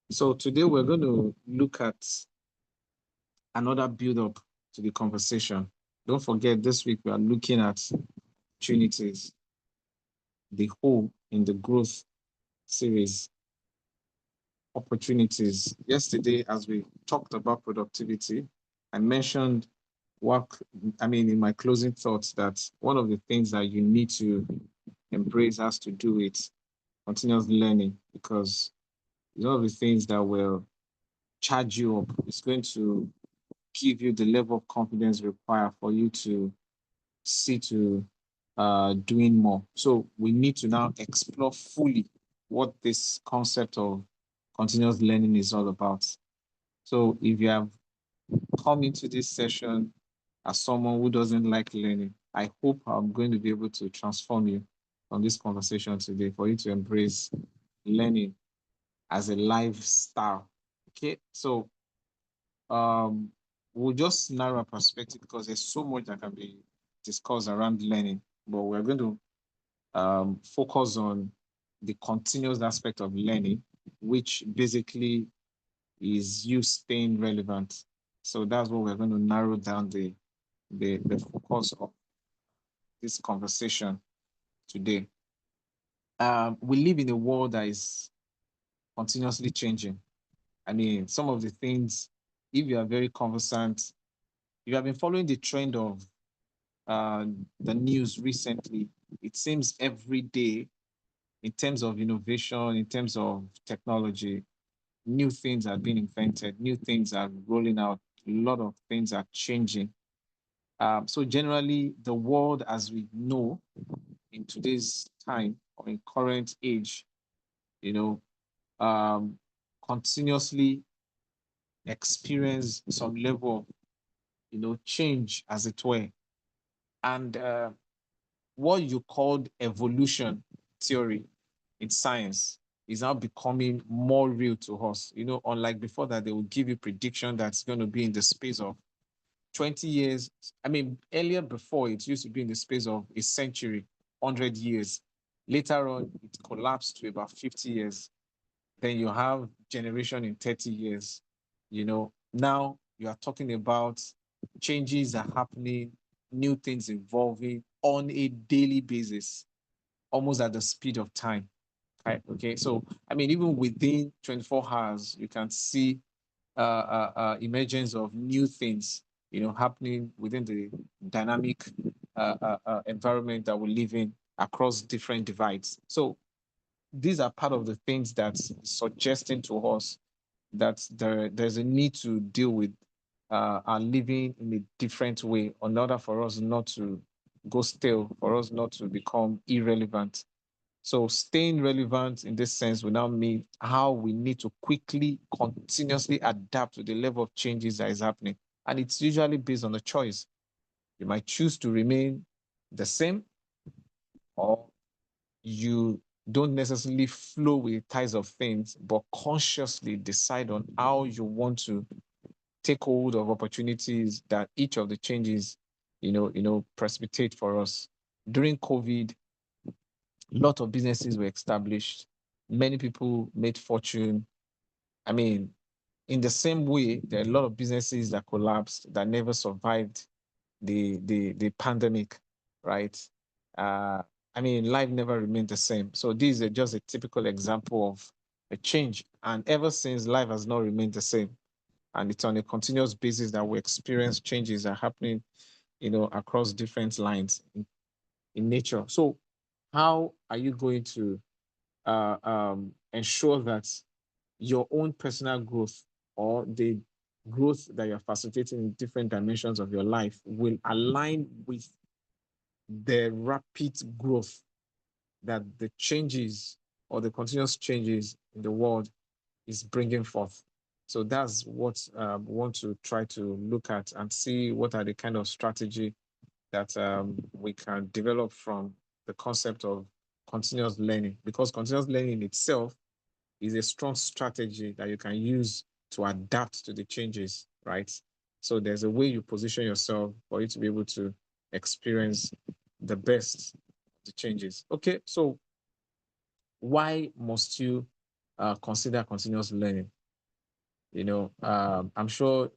So today we're going to look at another build up to the conversation. Don't forget, this week we are looking at opportunities, the whole in the growth series, opportunities. Yesterday, as we talked about productivity, I mentioned work, in my closing thoughts, that one of the things that you need to embrace has to do with continuous learning, because it's one of the things that will charge you up. It's going to give you the level of confidence required for you to see to doing more. So we need to now explore fully what this concept of continuous learning is all about. So if you have come into this session as someone who doesn't like learning, I hope I'm going to be able to transform you on this conversation today for you to embrace learning as a lifestyle. Okay, so um, we'll just narrow our perspective because there's so much that can be discussed around learning, but we're going to focus on the continuous aspect of learning, which basically is you staying relevant. So that's what we're going to narrow down the focus of this conversation today. We live in a world that is continuously changing. Some of the things, if you are very conversant, you have been following the trend of the news recently, it seems every day, in terms of innovation, in terms of technology, new things are being invented, new things are rolling out, a lot of things are changing. So generally, the world as we know in today's time or in current age, you know, um, continuously experience some level of, change, as it were. And what you called evolution theory in science is now becoming more real to us. Unlike before that, they will give you prediction that's going to be in the space of 20 years. Earlier before, it used to be in the space of a century, 100 years. Later on, it collapsed to about 50 years. Then you have generation in 30 years. Now you are talking about changes are happening, new things evolving on a daily basis, almost at the speed of time. Right? Okay. So, even within 24 hours, you can see emergence of new things, happening within the dynamic environment that we live in across different divides. So these are part of the things that's suggesting to us that there's a need to deal with our living in a different way in order for us not to go stale, for us not to become irrelevant. So staying relevant in this sense will now mean how we need to quickly, continuously adapt to the level of changes that is happening. And it's usually based on a choice. You might choose to remain the same, or you don't necessarily flow with the tides of things, but consciously decide on how you want to take hold of opportunities that each of the changes, precipitate for us. During COVID, a lot of businesses were established. Many people made fortune. I mean, in the same way, there are a lot of businesses that collapsed that never survived the pandemic, right? Uh, life never remained the same. So this is just a typical example of a change. And ever since, life has not remained the same. And it's on a continuous basis that we experience changes that are happening, across different lines in nature. So how are you going to ensure that your own personal growth or the growth that you're facilitating in different dimensions of your life will align with the rapid growth that the changes or the continuous changes in the world is bringing forth? So that's what we want to try to look at and see what are the kind of strategy that we can develop from the concept of continuous learning, because continuous learning itself is a strong strategy that you can use to adapt to the changes, right? So there's a way you position yourself for you to be able to experience the best of the changes. Okay, so why must you consider continuous learning. I'm sure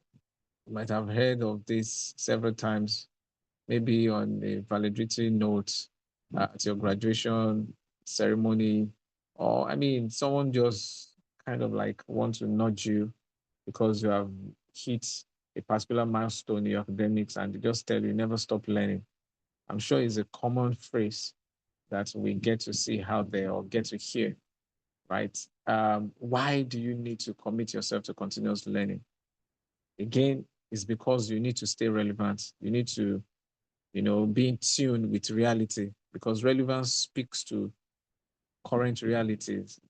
you might have heard of this several times, maybe on a valedictory note at your graduation ceremony, or I mean, someone just kind of like want to nudge you because you have hit a particular milestone in your academics and they just tell you never stop learning. I'm sure it's a common phrase that we get to see out there or get to hear, right? Why do you need to commit yourself to continuous learning? Again, it's because you need to stay relevant. You need to, be in tune with reality because relevance speaks to current realities.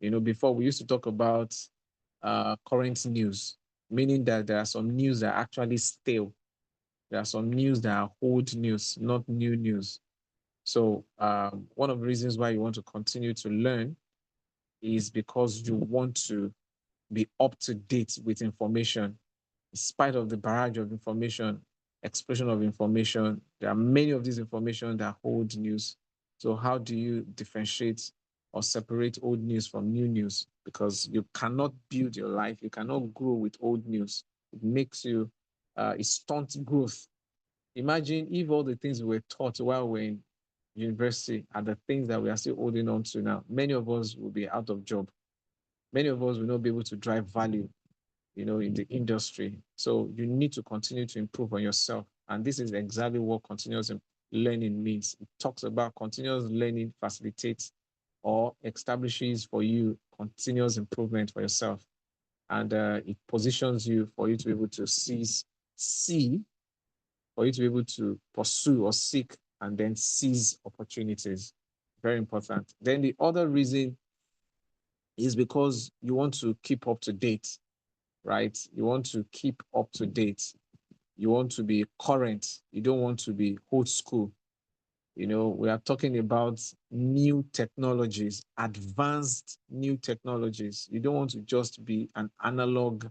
Before we used to talk about current news, meaning that there are some news that are actually stale. There are some news that are old news, not new news. So one of the reasons why you want to continue to learn is because you want to be up to date with information. In spite of the barrage of information, explosion of information, there are many of these information that hold news. So how do you differentiate or separate old news from new news? Because you cannot build your life, you cannot grow with old news. It makes you, it stunts growth. Imagine if all the things we were taught while we're in university are the things that we are still holding on to now. Many of us will be out of job. Many of us will not be able to drive value, in the industry. So you need to continue to improve on yourself. And this is exactly what continuous learning means. It talks about continuous learning facilitates or establishes for you continuous improvement for yourself. And it positions you for you to be able to see, for you to be able to pursue or seek and then seize opportunities. Very important. Then the other reason is because you want to keep up to date, right? You want to keep up to date. You want to be current. You don't want to be old school. We are talking about new technologies, advanced new technologies. You don't want to just be an analog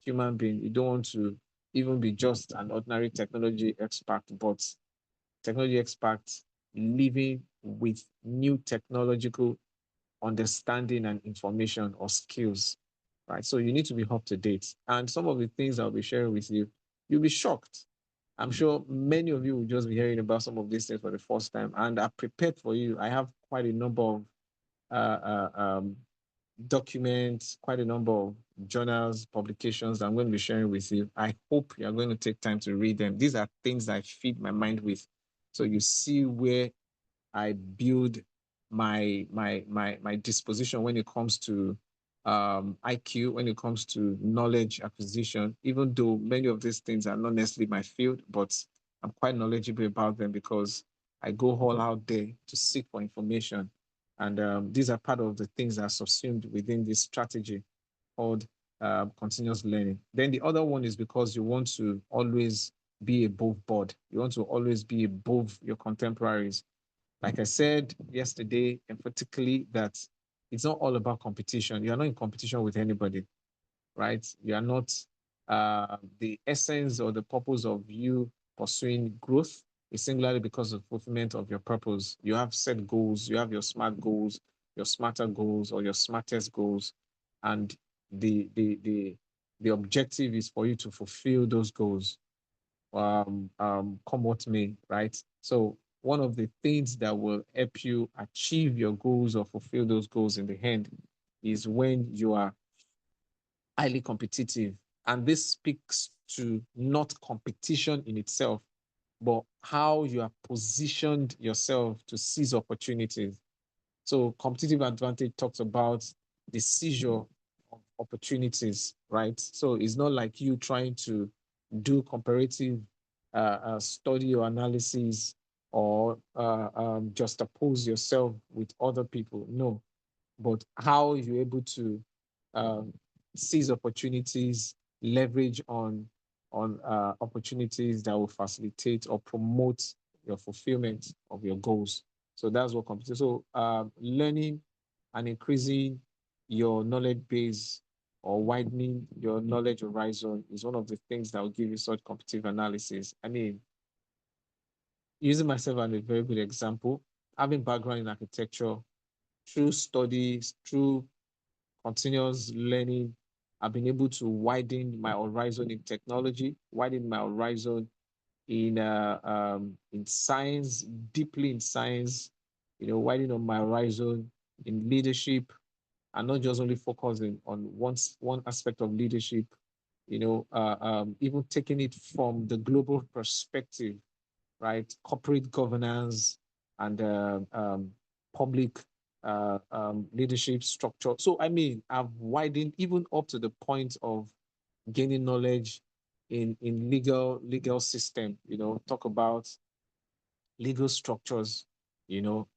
human being. You don't want to even be just an ordinary technology expert, but technology expert living with new technological understanding and information or skills, right? So you need to be up to date. And some of the things I'll be sharing with you, you'll be shocked. I'm sure many of you will just be hearing about some of these things for the first time, and I prepared for you. I have quite a number of uh, uh, um, documents, quite a number of journals, publications that I'm going to be sharing with you. I hope you're going to take time to read them. These are things that I feed my mind with. So you see where I build my disposition when it comes to IQ, when it comes to knowledge acquisition, even though many of these things are not necessarily my field, but I'm quite knowledgeable about them because I go all out there to seek for information. And these are part of the things that are subsumed within this strategy called continuous learning. Then the other one is because you want to always be above board. You want to always be above your contemporaries. Like I said yesterday, emphatically, that it's not all about competition. You're not in competition with anybody, right? You are not the essence or the purpose of you pursuing growth is singularly because of fulfillment of your purpose. You have set goals, you have your smart goals, your smarter goals, or your smartest goals. And the objective is for you to fulfill those goals come what may, right? So one of the things that will help you achieve your goals or fulfill those goals in the end is when you are highly competitive. And this speaks to not competition in itself, but how you have positioned yourself to seize opportunities. So competitive advantage talks about the seizure of opportunities, right? So it's not like you trying to do comparative study or analysis or just oppose yourself with other people. No, but how you're able to um, seize opportunities, leverage on opportunities that will facilitate or promote your fulfillment of your goals. So that's what competition. So learning and increasing your knowledge base or widening your knowledge horizon is one of the things that will give you such competitive analysis. I mean, using myself as a very good example, having background in architecture, through studies, through continuous learning. I've been able to widen my horizon in technology, widen my horizon in science, deeply in science, widen on my horizon in leadership, and not just only focusing on one aspect of leadership, even taking it from the global perspective, right? Corporate governance and public leadership structure. So, I mean, I've widened even up to the point of gaining knowledge in legal system, talk about legal structures, you know,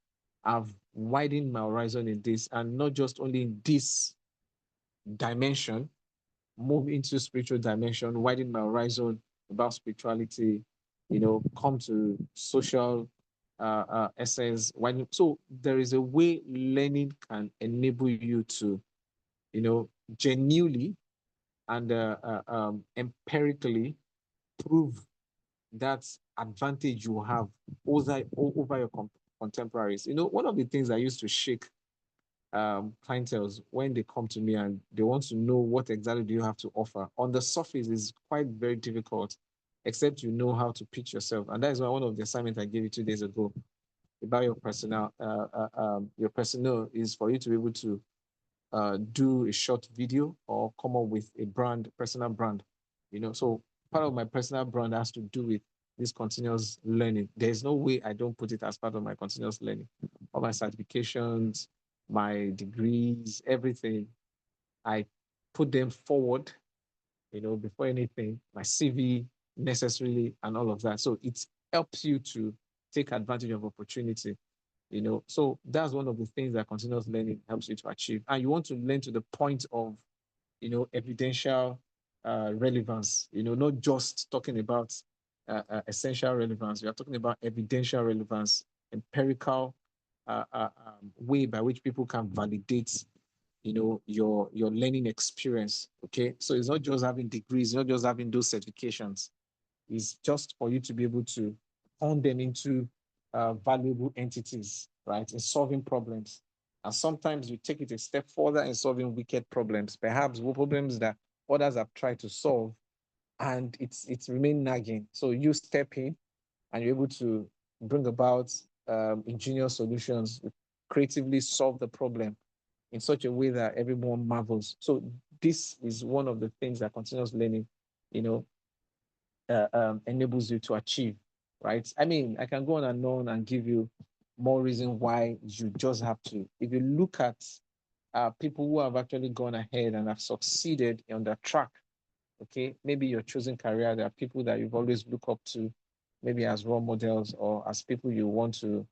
I've widened my horizon in this, and not just only in this dimension, move into spiritual dimension, widen my horizon about spirituality, come to social essence. So there is a way learning can enable you to, genuinely and empirically prove that advantage you have over your contemporaries. One of the things I used to shake clientele when they come to me and they want to know what exactly do you have to offer. On the surface, is quite very difficult, except you know how to pitch yourself. And that is why one of the assignments I gave you 2 days ago about your personnel is for you to be able to do a short video or come up with a personal brand. So part of my personal brand has to do with this continuous learning. There's no way I don't put it as part of my continuous learning. All my certifications, my degrees, everything, I put them forward, before anything, my CV necessarily and all of that. So it helps you to take advantage of opportunity. So that's one of the things that continuous learning helps you to achieve. And you want to learn to the point of, evidential relevance, not just talking about essential relevance. We are talking about evidential relevance, empirical way by which people can validate, your learning experience. Okay. So it's not just having degrees, not just having those certifications. Is just for you to be able to turn them into valuable entities, right, in solving problems. And sometimes you take it a step further in solving wicked problems, perhaps problems that others have tried to solve, and it's remained nagging. So you step in and you're able to bring about ingenious solutions, creatively solve the problem in such a way that everyone marvels. So this is one of the things that continuous learning, you know, enables you to achieve, right? I mean, I can go on and give you more reason why you just have to. If you look at people who have actually gone ahead and have succeeded on their track, okay, maybe your chosen career, there are people that you've always looked up to, maybe as role models or as people you want to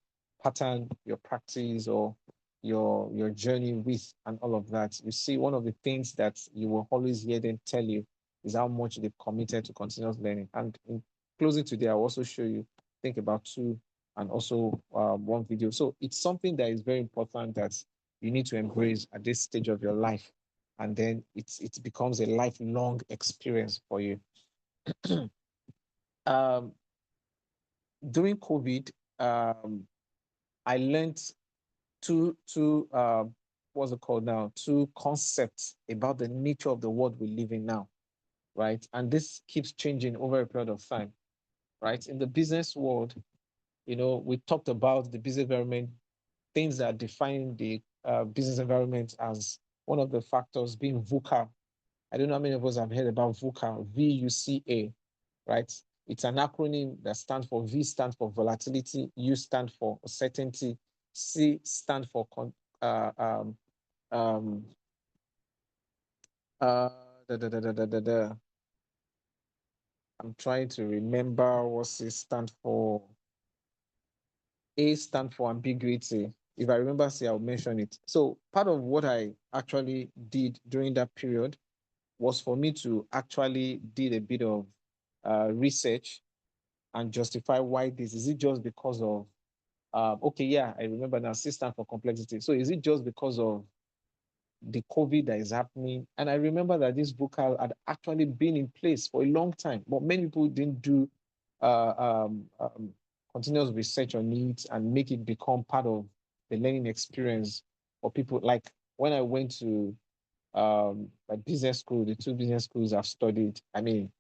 pattern your practice or your journey with and all of that. You see, one of the things that you will always hear them tell you is how much they've committed to continuous learning. And in closing today, I'll also show you, think about two and also one video. So it's something that is very important that you need to embrace at this stage of your life. And then it becomes a lifelong experience for you. um, During COVID, I learned what's it called now? Two concepts about the nature of the world we live in now, right? And this keeps changing over a period of time, right? In the business world, we talked about the business environment, things that define the business environment as one of the factors being VUCA. I don't know how many of us have heard about VUCA, VUCA, right? It's an acronym that stands for V stands for volatility, U stands for certainty, C stands for uh, um, um, uh, da, da, da, da, da, da, da. I'm trying to remember what C stands for. A stands for ambiguity. If I remember, C, I'll mention it. So part of what I actually did during that period was for me to actually did a bit of research and justify why this. Is it just because of okay, yeah, I remember now, C stand for complexity. So is it just because of the COVID that is happening? And I remember that this vocal had actually been in place for a long time, but many people didn't do uh, um, um, continuous research on it and make it become part of the learning experience for people. Like when I went to my business school, the two business schools I've studied, I mean,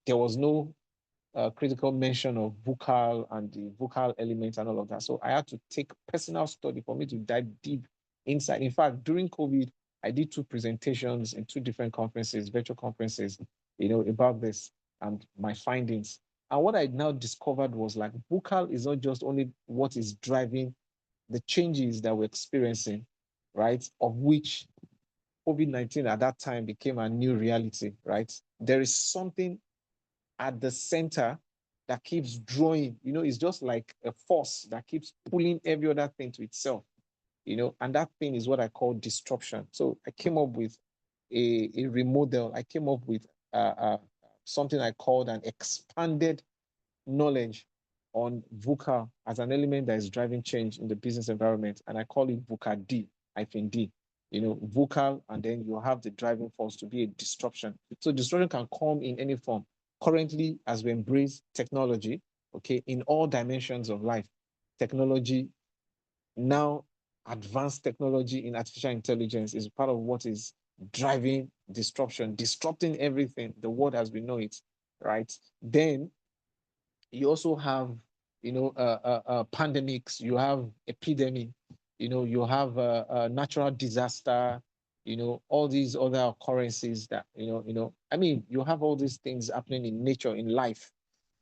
there was no critical mention of vocal and the vocal elements and all of that. So I had to take personal study for me to dive deep inside. In fact, during COVID, I did two presentations in two different conferences, virtual conferences, about this and my findings. And what I now discovered was like vocal is not just only what is driving the changes that we're experiencing, right? Of which COVID-19 at that time became a new reality, right? There is something at the center that keeps drawing, it's just like a force that keeps pulling every other thing to itself, and that thing is what I call disruption. So I came up with a remodel. I came up with something I called an expanded knowledge on VUCA as an element that is driving change in the business environment. And I call it VUCA D, hyphen D, vocal, and then you have the driving force to be a disruption. So disruption can come in any form. Currently, as we embrace technology, okay, in all dimensions of life, technology, now advanced technology in artificial intelligence is part of what is driving disruption, disrupting everything, the world as we know it, right? Then you also have, pandemics, you have epidemic, you have a natural disaster, all these other occurrences that, I mean, you have all these things happening in nature, in life,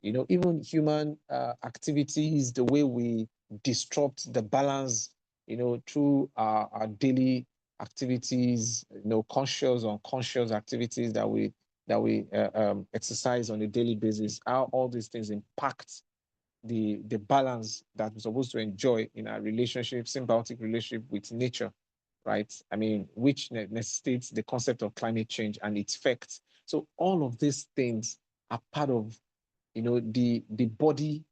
even human activities, the way we disrupt the balance, through our daily activities, conscious, unconscious activities that we exercise on a daily basis, how all these things impact the balance that we're supposed to enjoy in our relationship, symbiotic relationship with nature, right? I mean, which necessitates the concept of climate change and its effects. So all of these things are part of, the body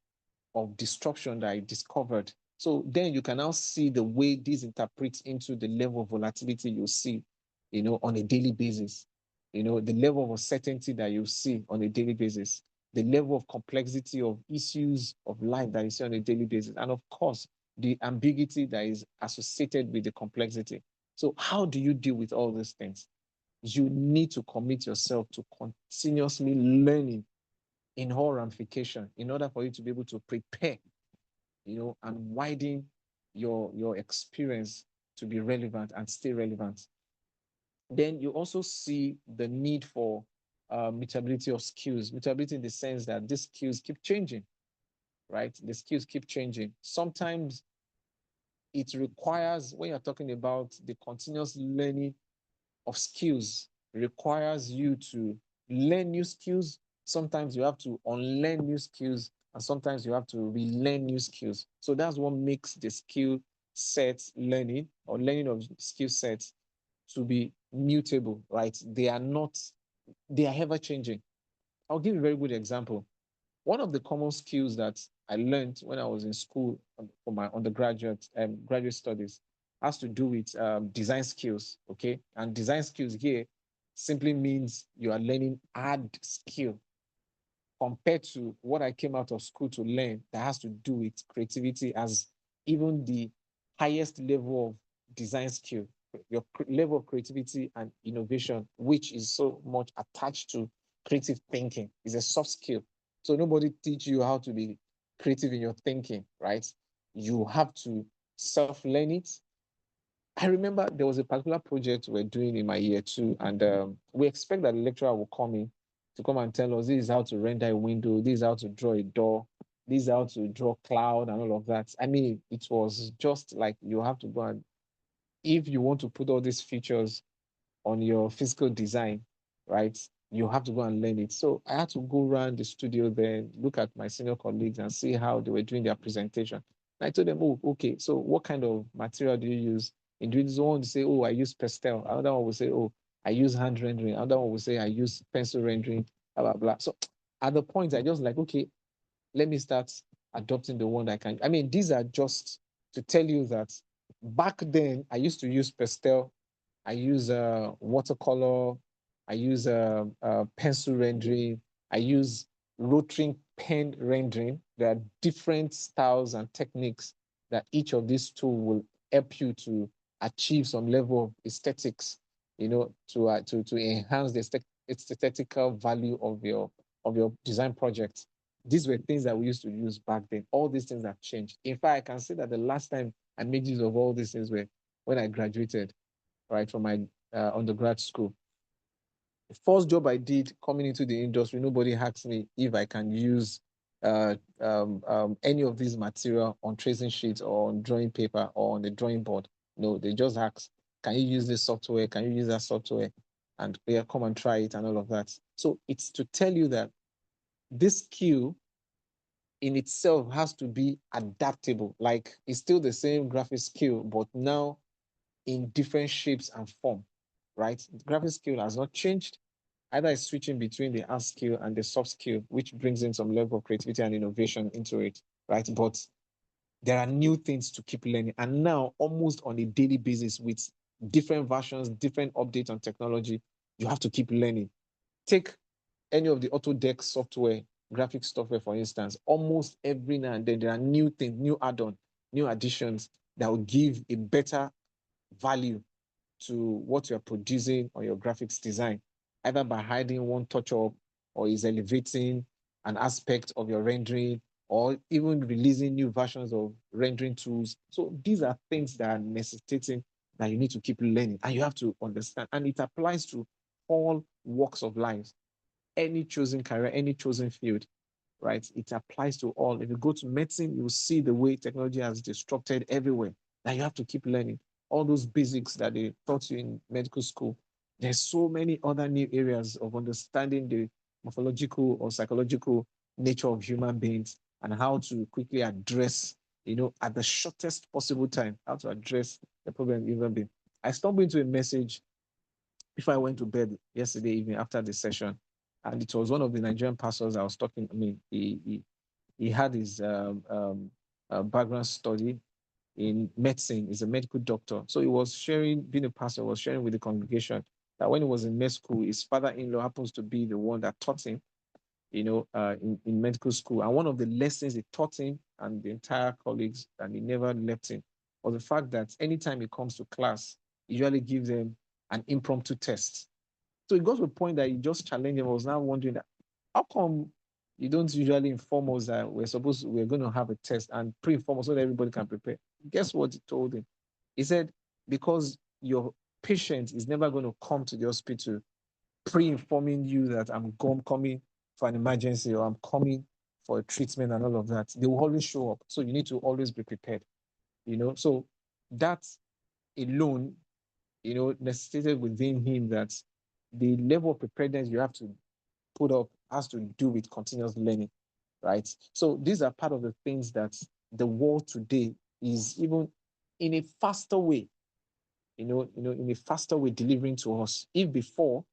of disruption that I discovered. So then you can now see the way this interprets into the level of volatility you see, on a daily basis, the level of uncertainty that you see on a daily basis, the level of complexity of issues of life that you see on a daily basis, and of course, the ambiguity that is associated with the complexity. So how do you deal with all these things? You need to commit yourself to continuously learning in whole ramification in order for you to be able to prepare, and widen your experience to be relevant and stay relevant. Then you also see the need for mutability of skills. Mutability in the sense that these skills keep changing, right? The skills keep changing. Sometimes it requires, when you're talking about the continuous learning of skills, requires you to learn new skills. Sometimes you have to unlearn new skills, and sometimes you have to relearn new skills. So that's what makes the skill sets learning or learning of skill sets to be mutable, right? They are ever changing. I'll give you a very good example. One of the common skills that I learned when I was in school for my undergraduate graduate studies has to do with design skills. Okay, and design skills here simply means you are learning hard skill compared to what I came out of school to learn that has to do with creativity as even the highest level of design skill, your level of creativity and innovation, which is so much attached to creative thinking, is a soft skill. So nobody teach you how to be creative in your thinking, right? You have to self-learn it. I remember there was a particular project we're doing in my year two, and we expect that the lecturer will come in to come and tell us this is how to render a window, this is how to draw a door, this is how to draw cloud and all of that. I mean, it was just like you have to go and, if you want to put all these features on your physical design, right? You have to go and learn it. So I had to go around the studio then, look at my senior colleagues and see how they were doing their presentation. And I told them, oh, okay, so what kind of material do you use? In doing this, one would say, oh, I use pastel. Another one would say, oh, I use hand rendering. Another one would say, I use pencil rendering, blah, blah, blah. So at the point, I just like, okay, let me start adopting the one that I can. I mean, these are just to tell you that back then, I used to use pastel, I use watercolor, I use pencil rendering, I use rotary pen rendering. There are different styles and techniques that each of these tools will help you to achieve some level of aesthetics, to enhance the aesthetical value of your design project. These were things that we used to use back then. All these things have changed. In fact, I can say that the last time I made use of all these things were when I graduated, right, from my undergrad school. The first job I did coming into the industry, nobody asked me if I can use any of these material on tracing sheets or on drawing paper or on the drawing board. No, they just asked, can you use this software? Can you use that software? And yeah, come and try it and all of that. So it's to tell you that this skill in itself has to be adaptable. Like it's still the same graphic skill, but now in different shapes and form, right? The graphic skill has not changed. Either it's switching between the hard skill and the soft skill, which brings in some level of creativity and innovation into it, right? But there are new things to keep learning. And now, almost on a daily basis, with different versions, different updates on technology, you have to keep learning. Take any of the Autodesk software, graphic software, for instance, almost every now and then there are new things, new add-on, new additions that will give a better value to what you're producing or your graphics design, either by hiding one touch up or is elevating an aspect of your rendering or even releasing new versions of rendering tools. So these are things that are necessitating that you need to keep learning and you have to understand. And it applies to all walks of life, any chosen career, any chosen field, right? It applies to all. If you go to medicine, you'll see the way technology has disrupted everywhere. Now you have to keep learning all those basics that they taught you in medical school. There's so many other new areas of understanding the morphological or psychological nature of human beings and how to quickly address, at the shortest possible time, how to address the problem of human being. I stumbled into a message before I went to bed yesterday evening after the session, and it was one of the Nigerian pastors I was talking. I mean, he had his background study in medicine. He's a medical doctor, so he was sharing. Being a pastor, was sharing with the congregation that when he was in med school, his father-in-law happens to be the one that taught him, in medical school. And one of the lessons he taught him and the entire colleagues, and he never left him, was the fact that anytime he comes to class, he usually gives them an impromptu test. So it got to a point that he just challenged him. I was now wondering that how come you don't usually inform us that we're going to have a test and pre-inform us so that everybody can prepare? Guess what he told him? He said, because your patient is never going to come to the hospital pre-informing you that I'm coming for an emergency or I'm coming for a treatment and all of that. They will always show up. So you need to always be prepared, So that alone, necessitated within him that the level of preparedness you have to put up has to do with continuous learning, right? So these are part of the things that the world today is even in a faster way, in a faster way delivering to us. If before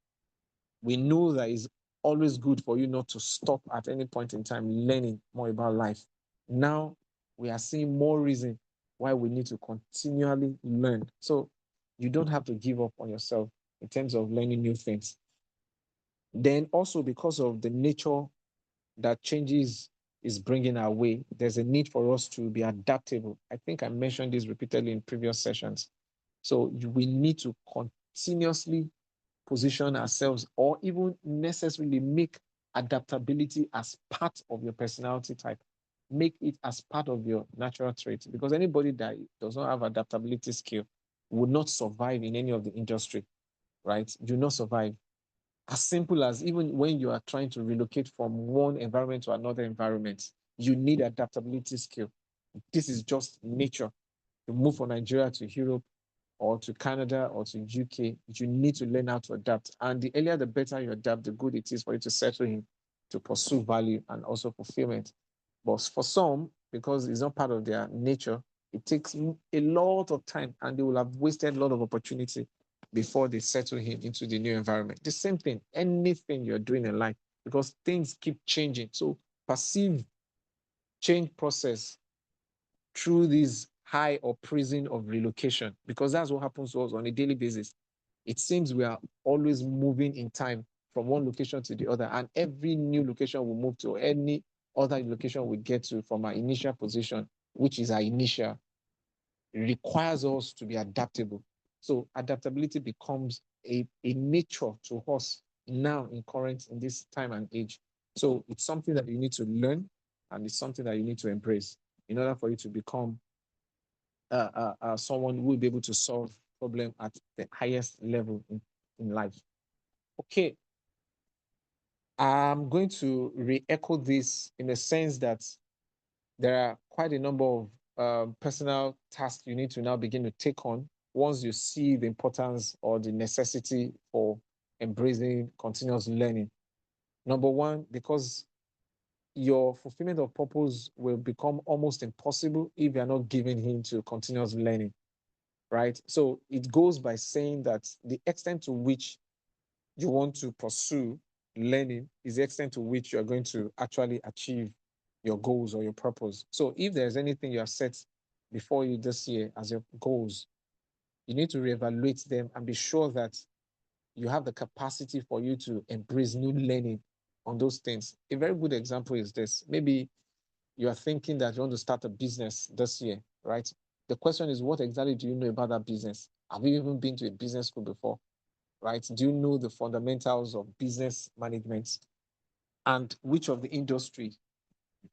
we know that it's always good for you not to stop at any point in time learning more about life. Now we are seeing more reason why we need to continually learn. So you don't have to give up on yourself in terms of learning new things. Then also because of the nature that changes is bringing our way, there's a need for us to be adaptable. I think I mentioned this repeatedly in previous sessions. So we need to continuously position ourselves or even necessarily make adaptability as part of your personality type. Make it as part of your natural trait, because anybody that does not have adaptability skill would not survive in any of the industry, right? Do not survive. As simple as even when you are trying to relocate from one environment to another environment, you need adaptability skill. This is just nature. You move from Nigeria to Europe, or to Canada or to UK, you need to learn how to adapt. And the earlier, the better you adapt, the good it is for you to settle in, to pursue value and also fulfillment. But for some, because it's not part of their nature, it takes a lot of time and they will have wasted a lot of opportunity before they settle into the new environment. The same thing, anything you're doing in life, because things keep changing. So perceive change process through this high or prison of relocation, because that's what happens to us on a daily basis. It seems we are always moving in time from one location to the other, and every new location we move to, any other location we get to from our initial position, which is our initial, requires us to be adaptable. So adaptability becomes a nature to us now in this time and age. So it's something that you need to learn, and it's something that you need to embrace in order for you to become someone who will be able to solve problem at the highest level in life. Okay, I'm going to re-echo this in the sense that there are quite a number of personal tasks you need to now begin to take on once you see the importance or the necessity for embracing continuous learning. Number one, because your fulfillment of purpose will become almost impossible if you're not giving in to continuous learning, right? So it goes by saying that the extent to which you want to pursue learning is the extent to which you're going to actually achieve your goals or your purpose. So if there's anything you have set before you this year as your goals, you need to reevaluate them and be sure that you have the capacity for you to embrace new learning on those things. A very good example is this. Maybe you are thinking that you want to start a business this year, right? The question is, what exactly do you know about that business? Have you even been to a business school before? Right? Do you know the fundamentals of business management? And which of the industry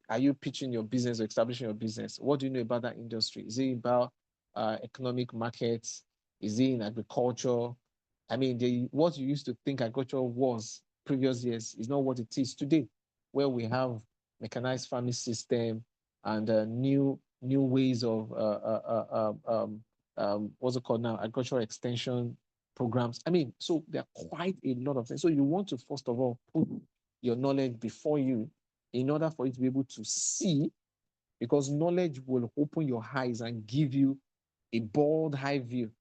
are you pitching your business or establishing your business? What do you know about that industry? Is it about economic markets? Is it in agriculture? I mean, what you used to think agriculture was previous years is not what it is today, where we have mechanized farming system and new ways of what's it called now, agricultural extension programs. I mean, so there are quite a lot of things. So you want to first of all put your knowledge before you in order for you to be able to see, because knowledge will open your eyes and give you a bold high view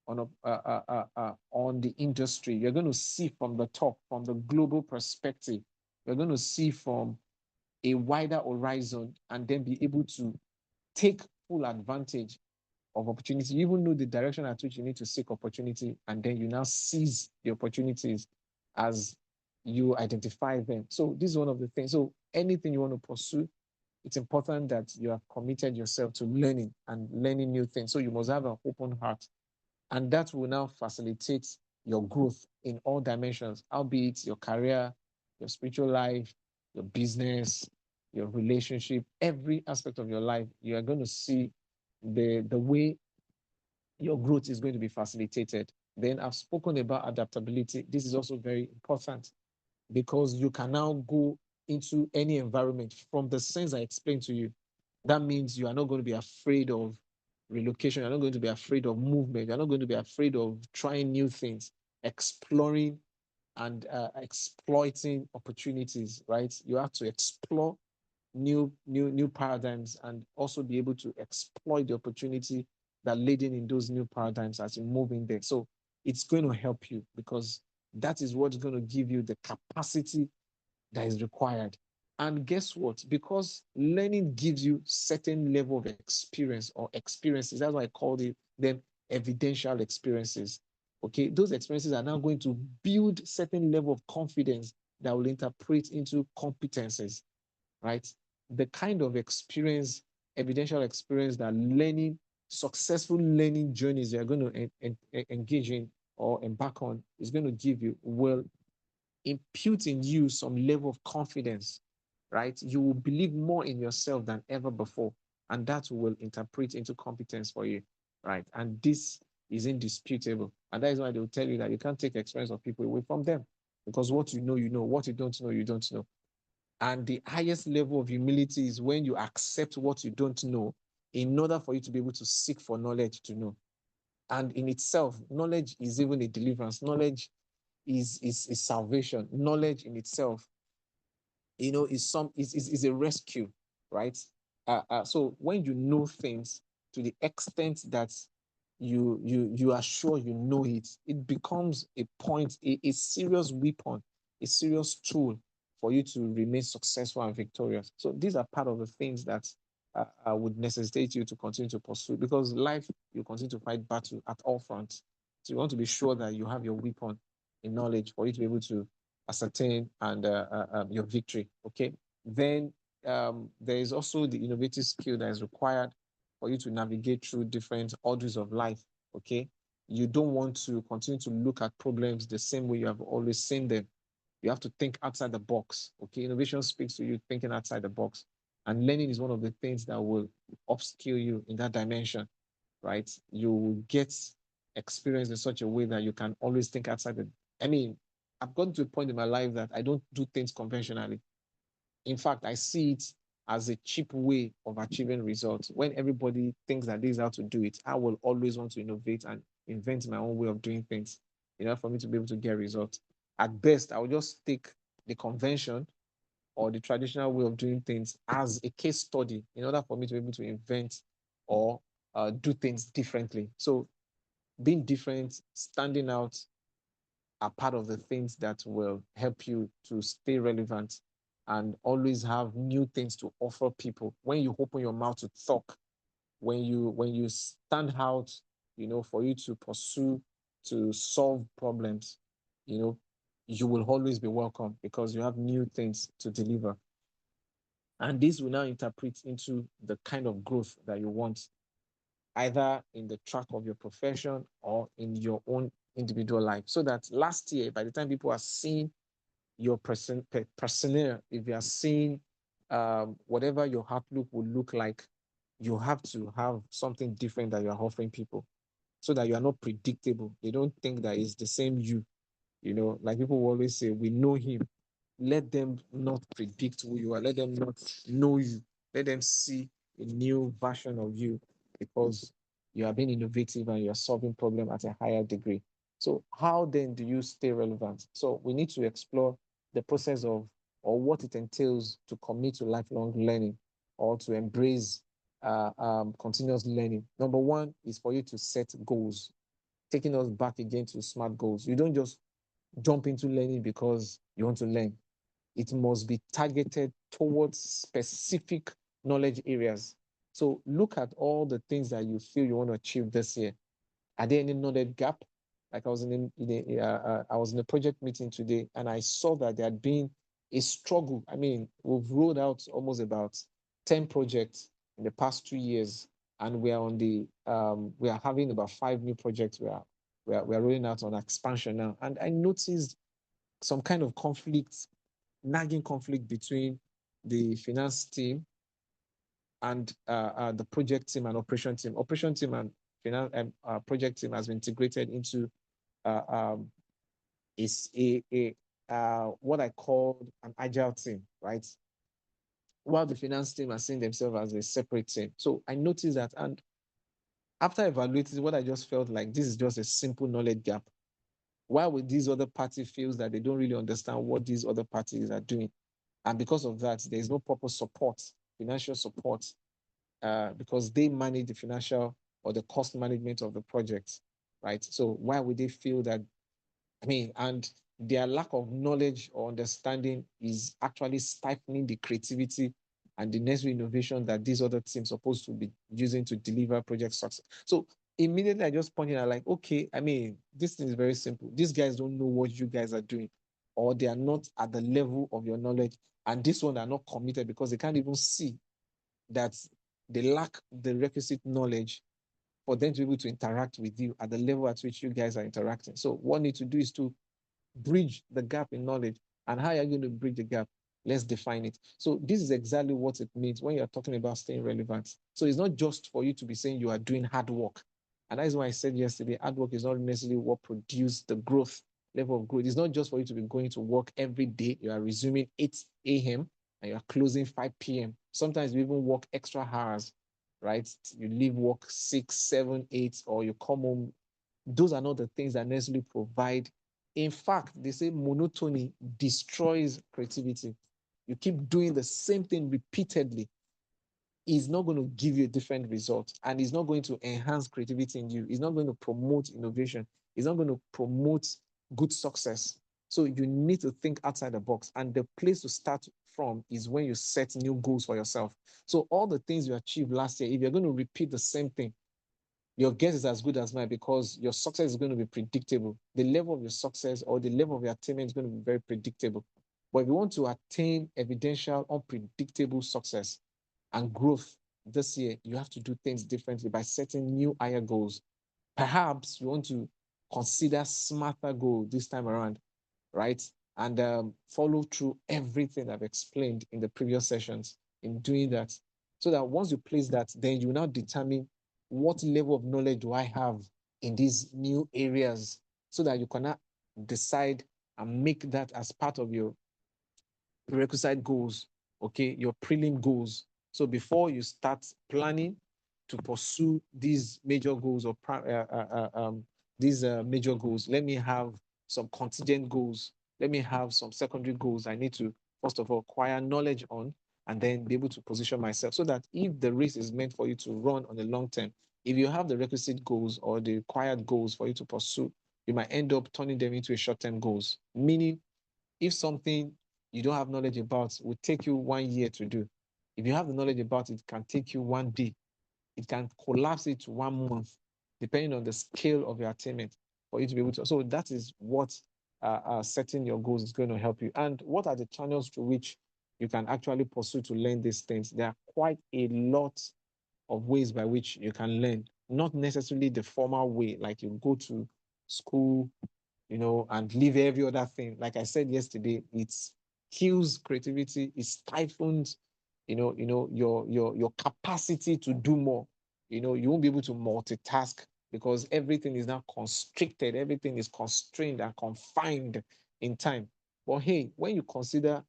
on the industry. You're going to see from the top, from the global perspective. You're going to see from a wider horizon and then be able to take full advantage of opportunity. You even know the direction at which you need to seek opportunity, and then you now seize the opportunities as you identify them. So this is one of the things. So anything you want to pursue, it's important that you have committed yourself to learning and learning new things. So you must have an open heart, and that will now facilitate your growth in all dimensions, albeit your career, your spiritual life, your business, your relationship, every aspect of your life. You are going to see the way your growth is going to be facilitated. Then I've spoken about adaptability. This is also very important because you can now go into any environment from the sense I explained to you. That means you are not going to be afraid of relocation. You're not going to be afraid of movement. You're not going to be afraid of trying new things, exploring and exploiting opportunities, right? You have to explore new paradigms and also be able to exploit the opportunity that laden in those new paradigms as you move in there. So it's going to help you because that is what's going to give you the capacity that is required. And guess what? Because learning gives you certain level of experience or experiences. That's why I called it them evidential experiences. Okay, those experiences are now going to build certain level of confidence that will interpret into competences, right? The kind of experience, evidential experience that learning, successful learning journeys you're going to engage in or embark on is going to give you will impute in you some level of confidence, right? You will believe more in yourself than ever before, and that will interpret into competence for you, right? And this is indisputable. And that is why they will tell you that you can't take experience of people away from them because what you know, you know. What you don't know, you don't know. And the highest level of humility is when you accept what you don't know in order for you to be able to seek for knowledge to know. And in itself, knowledge is even a deliverance. Knowledge is salvation. Knowledge in itself, is a rescue, right? So when you know things to the extent that you are sure you know it, it becomes a point, a serious weapon, a serious tool for you to remain successful and victorious. So these are part of the things that would necessitate you to continue to pursue because life, you continue to fight battle at all fronts. So you want to be sure that you have your weapon in knowledge for you to be able to ascertain and your victory. Okay. Then there is also the innovative skill that is required for you to navigate through different orders of life. Okay. You don't want to continue to look at problems the same way you have always seen them. You have to think outside the box. Okay, innovation speaks to you thinking outside the box, and learning is one of the things that will upskill you in that dimension, right? You will get experience in such a way that you can always think outside the. I mean, I've gotten to a point in my life that I don't do things conventionally. In fact, I see it as a cheap way of achieving results. When everybody thinks that this is how to do it, I will always want to innovate and invent my own way of doing things, for me to be able to get results. At best, I will just take the convention or the traditional way of doing things as a case study in order for me to be able to invent or do things differently. So being different, standing out, are part of the things that will help you to stay relevant and always have new things to offer people. When you open your mouth to talk, when you stand out, for you to pursue, to solve problems, you know, you will always be welcome because you have new things to deliver. And this will now interpret into the kind of growth that you want, either in the track of your profession or in your own individual life. So that last year, by the time people are seeing your personnel, if you are seeing whatever your outlook will look like, you have to have something different that you are offering people so that you are not predictable. They don't think that it's the same you. Like people will always say, we know him. Let them not predict who you are. Let them not know you. Let them see a new version of you because you are being innovative and you are solving problems at a higher degree. So how then do you stay relevant? So we need to explore the process of or what it entails to commit to lifelong learning or to embrace continuous learning. Number one is for you to set goals, taking us back again to SMART goals. You don't just jump into learning because you want to learn. It must be targeted towards specific knowledge areas. So look at all the things that you feel you want to achieve this year. Are there any knowledge gap? Like I was in a project meeting today, and I saw that there had been a struggle. I mean, we've rolled out almost about 10 projects in the past 2 years, and we are having about 5 new projects we are rolling out on expansion now. And I noticed some kind of conflict, nagging conflict between the finance team and the project team and operation team. Operation team and finance project team has been integrated into uh, um, is a what I call an agile team, right? While the finance team are seeing themselves as a separate team. So I noticed that, and after evaluating what I just felt like this is just a simple knowledge gap. Why would these other party feels that they don't really understand what these other parties are doing? And because of that, there is no proper support, financial support, because they manage the financial or the cost management of the project, right? So why would they feel that and their lack of knowledge or understanding is actually stifling the creativity and the necessary innovation that these other teams are supposed to be using to deliver project success. So immediately I just pointed out, like, okay, this thing is very simple. These guys don't know what you guys are doing, or they are not at the level of your knowledge. And this one are not committed because they can't even see that they lack the requisite knowledge for them to be able to interact with you at the level at which you guys are interacting. So what need to do is to bridge the gap in knowledge. And how are you going to bridge the gap? Let's define it. So this is exactly what it means when you're talking about staying relevant. So it's not just for you to be saying you are doing hard work. And that is why I said yesterday, hard work is not necessarily what produced the growth, level of growth. It's not just for you to be going to work every day. You are resuming 8 a.m. and you are closing 5 p.m. Sometimes you even work extra hours, right? You leave work 6, 7, 8, or you come home. Those are not the things that necessarily provide. In fact, they say monotony destroys creativity. You keep doing the same thing repeatedly, is not going to give you a different result, and it's not going to enhance creativity in you. It's not going to promote innovation. It's not going to promote good success. So you need to think outside the box, and the place to start from is when you set new goals for yourself. So all the things you achieved last year, if you're going to repeat the same thing, your guess is as good as mine because your success is going to be predictable. The level of your success or the level of your attainment is going to be very predictable. But if you want to attain evidential, unpredictable success and growth this year, you have to do things differently by setting new higher goals, Perhaps you want to consider smarter goal this time around, right? And follow through everything I've explained in the previous sessions in doing that. So that once you place that, then you now determine what level of knowledge do I have in these new areas, so that you cannot decide and make that as part of your prerequisite goals, okay, your prelim goals. So before you start planning to pursue these major goals or these major goals, let me have some contingent goals. Let me have some secondary goals I need to, first of all, acquire knowledge on, and then be able to position myself so that if the race is meant for you to run on the long term, if you have the requisite goals or the required goals for you to pursue, you might end up turning them into a short-term goals, meaning if something you don't have knowledge about will take you 1 year to do, if you have the knowledge about it, it can take you 1 day. It can collapse it to 1 month, depending on the scale of your attainment for you to be able to. So that is what setting your goals is going to help you. And what are the channels through which you can actually pursue to learn these things? There are quite a lot of ways by which you can learn, not necessarily the formal way, like you go to school, and leave every other thing. Like I said yesterday, it kills creativity, it stifles, your capacity to do more. You won't be able to multitask because everything is now constricted, everything is constrained and confined in time. But hey, when you consider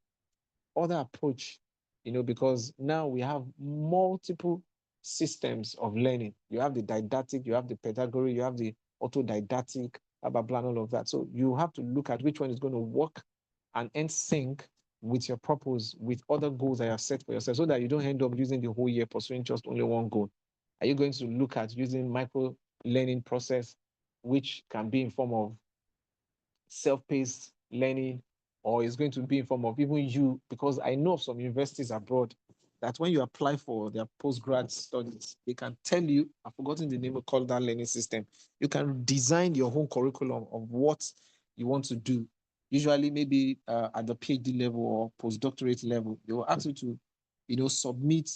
other approach, because now we have multiple systems of learning. You have the didactic, you have the pedagogy, you have the autodidactic, blah, blah, blah, and all of that. So you have to look at which one is going to work and end sync with your purpose, with other goals that you have set for yourself, so that you don't end up using the whole year pursuing just only one goal. Are you going to look at using micro learning process, which can be in form of self-paced learning, or it's going to be in form of even you, because I know of some universities abroad that when you apply for their postgrad studies, they can tell you, I've forgotten the name, called that learning system. You can design your own curriculum of what you want to do. Usually, maybe at the PhD level or postdoctorate level, they will ask you to, submit,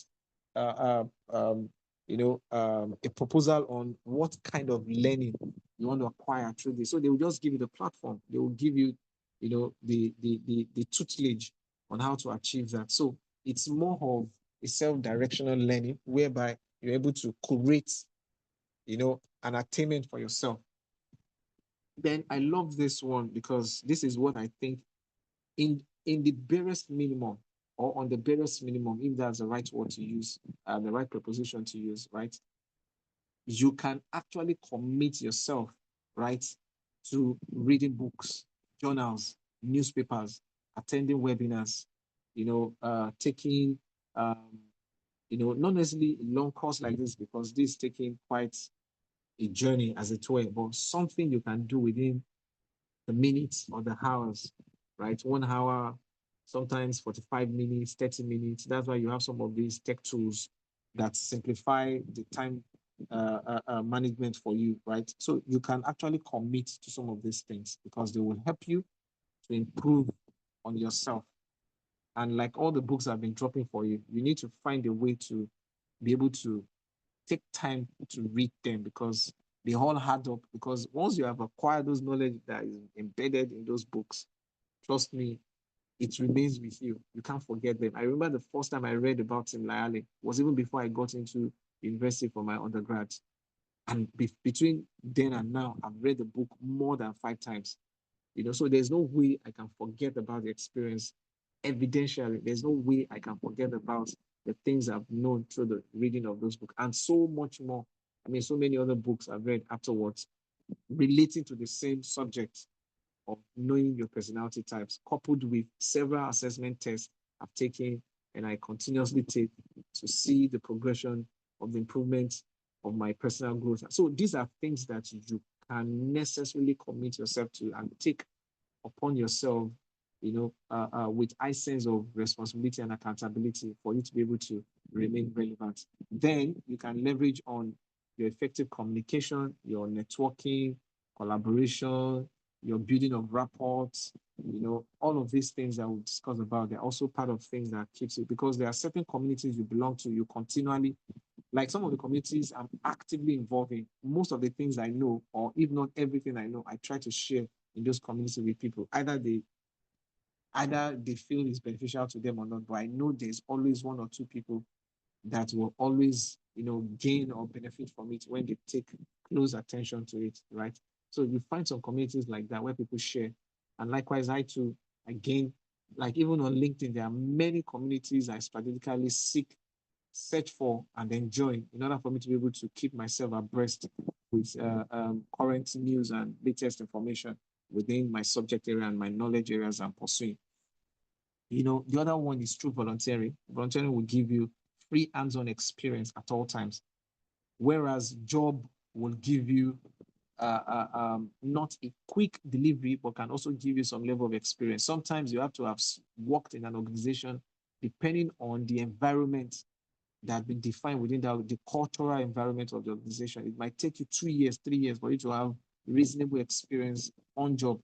uh, um, a proposal on what kind of learning you want to acquire through this. So they will just give you the platform. They will give you, the tutelage on how to achieve that. So it's more of a self-directional learning whereby you're able to curate, an attainment for yourself. Then I love this one because this is what I think in the barest minimum, or on the barest minimum, if that's the right word to use, the right preposition to use, right? You can actually commit yourself, right, to reading books, journals, newspapers, attending webinars, taking, not necessarily a long course like this, because this is taking quite a journey as it were, but something you can do within the minutes or the hours, right? 1 hour, sometimes 45 minutes, 30 minutes. That's why you have some of these tech tools that simplify the time management for you, right? So you can actually commit to some of these things because they will help you to improve on yourself. And like all the books I've been dropping for you, you need to find a way to be able to take time to read them because they all add up. Because once you have acquired those knowledge that is embedded in those books, trust me, it remains with you. You can't forget them. I remember the first time I read about Tim Lyale was even before I got into university for my undergrad. And between then and now, I've read the book more than 5 times. So there's no way I can forget about the experience. Evidentially, there's no way I can forget about the things I've known through the reading of those books and so much more. I mean, so many other books I've read afterwards relating to the same subject of knowing your personality types, coupled with several assessment tests I've taken and I continuously take to see the progression of the improvement of my personal growth. So these are things that you can necessarily commit yourself to and take upon yourself, with high sense of responsibility and accountability for you to be able to remain relevant. Then you can leverage on your effective communication, your networking, collaboration, your building of rapports, all of these things that we discuss about, they're also part of things that keeps you, because there are certain communities you belong to, you continually Like some of the communities I'm actively involved in, most of the things I know, or if not everything I know, I try to share in those communities with people. Either they feel it's beneficial to them or not, but I know there's always one or two people that will always, gain or benefit from it when they take close attention to it, right? So you find some communities like that where people share. And likewise, I too, again, like even on LinkedIn, there are many communities I strategically search for and enjoy in order for me to be able to keep myself abreast with current news and latest information within my subject area and my knowledge areas I'm pursuing. The other one is through volunteering. Volunteering will give you free hands-on experience at all times, whereas job will give you not a quick delivery, but can also give you some level of experience. Sometimes you have to have worked in an organization, depending on the environment that has been defined within the cultural environment of the organization. It might take you 2 years, 3 years for you to have reasonable experience, on-job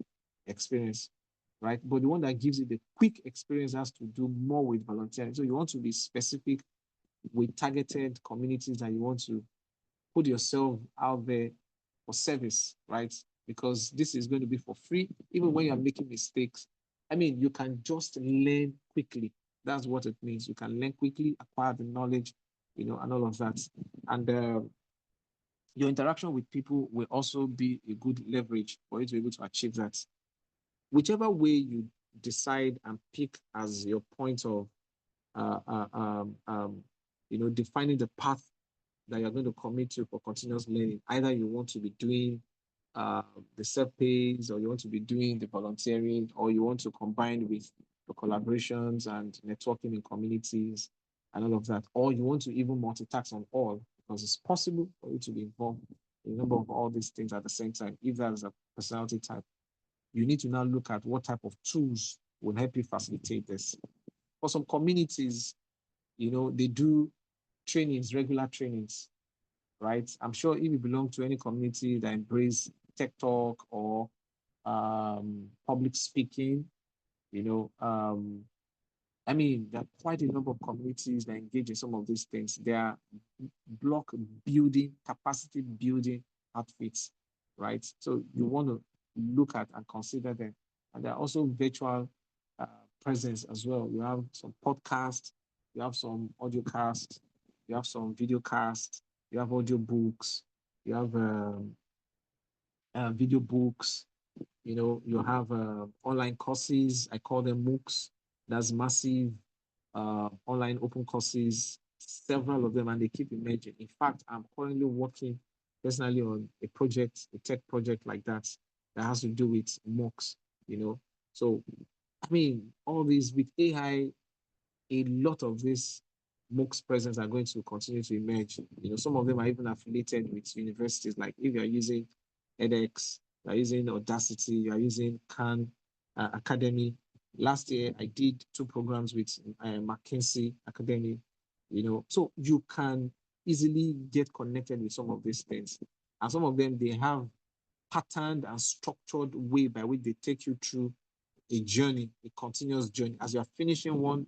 experience, right? But the one that gives you the quick experience has to do more with volunteering. So you want to be specific with targeted communities that you want to put yourself out there for service, right? Because this is going to be for free, even when you're making mistakes. I mean, you can just learn quickly. That's what it means. You can learn quickly, acquire the knowledge, and all of that. And your interaction with people will also be a good leverage for you to be able to achieve that. Whichever way you decide and pick as your point of, uh, uh, um, um, defining the path that you're going to commit to for continuous learning. Either you want to be doing the self-pays, or you want to be doing the volunteering, or you want to combine with the collaborations and networking in communities and all of that, or you want to even multitask on all, because it's possible for you to be involved in a number of all these things at the same time, if that's a personality type. You need to now look at what type of tools will help you facilitate this. For some communities, they do trainings, regular trainings, right? I'm sure if you belong to any community that embrace tech talk or public speaking, you know, um, I mean, there are quite a number of communities that engage in some of these things. There are block building, capacity building outfits, right? So you want to look at and consider them. And there are also virtual uh, presence as well. You have some podcasts, you have some audio casts, you have some video casts, you have audio books, you have video books, you have online courses. I call them MOOCs. That's massive online open courses, several of them, and they keep emerging. In fact, I'm currently working personally on a project, a tech project like that has to do with MOOCs. So, I mean, all these with AI, a lot of these MOOCs presence are going to continue to emerge. Some of them are even affiliated with universities. Like if you're using edX, you're using Audacity, you're using Khan Academy. Last year, I did 2 programs with McKinsey Academy. So you can easily get connected with some of these things. And some of them, they have patterned and structured way by which they take you through a journey, a continuous journey. As you're finishing one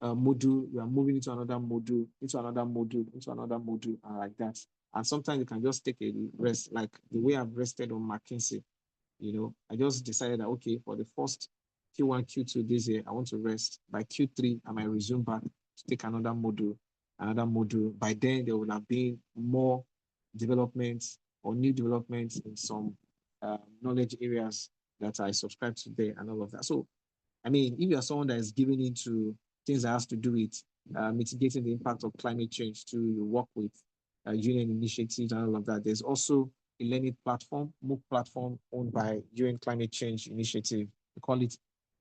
module, you are moving into another module, into another module, into another module, and like that. And sometimes you can just take a rest, like the way I've rested on McKinsey. I just decided that, okay, for the first Q1, Q2 this year, I want to rest. By Q3, I might resume back to take another module, another module. By then, there will have been more developments or new developments in some knowledge areas that I subscribe to there and all of that. So I mean, if you're someone that is giving into things that has to do with mitigating the impact of climate change to work with union initiatives and all of that, there's also a learning platform, MOOC platform owned by UN Climate Change Initiative. We call it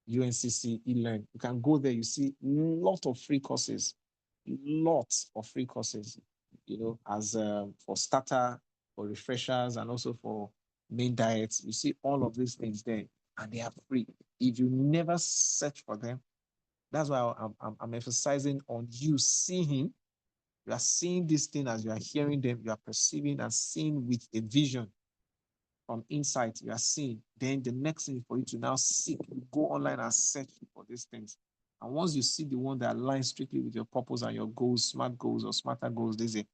UNCC eLearn. You can go there, you see lot of free courses, lots of free courses, as for starter, for refreshers, and also for main diets. You see all of these things there, and they are free. If you never search for them, that's why I'm emphasizing on you seeing. You are seeing this thing as you are hearing them, you are perceiving and seeing with a vision from insight, you are seeing. Then the next thing is for you to now seek, go online and search for these things. And once you see the one that aligns strictly with your purpose and your goals, smart goals or smarter goals, they say,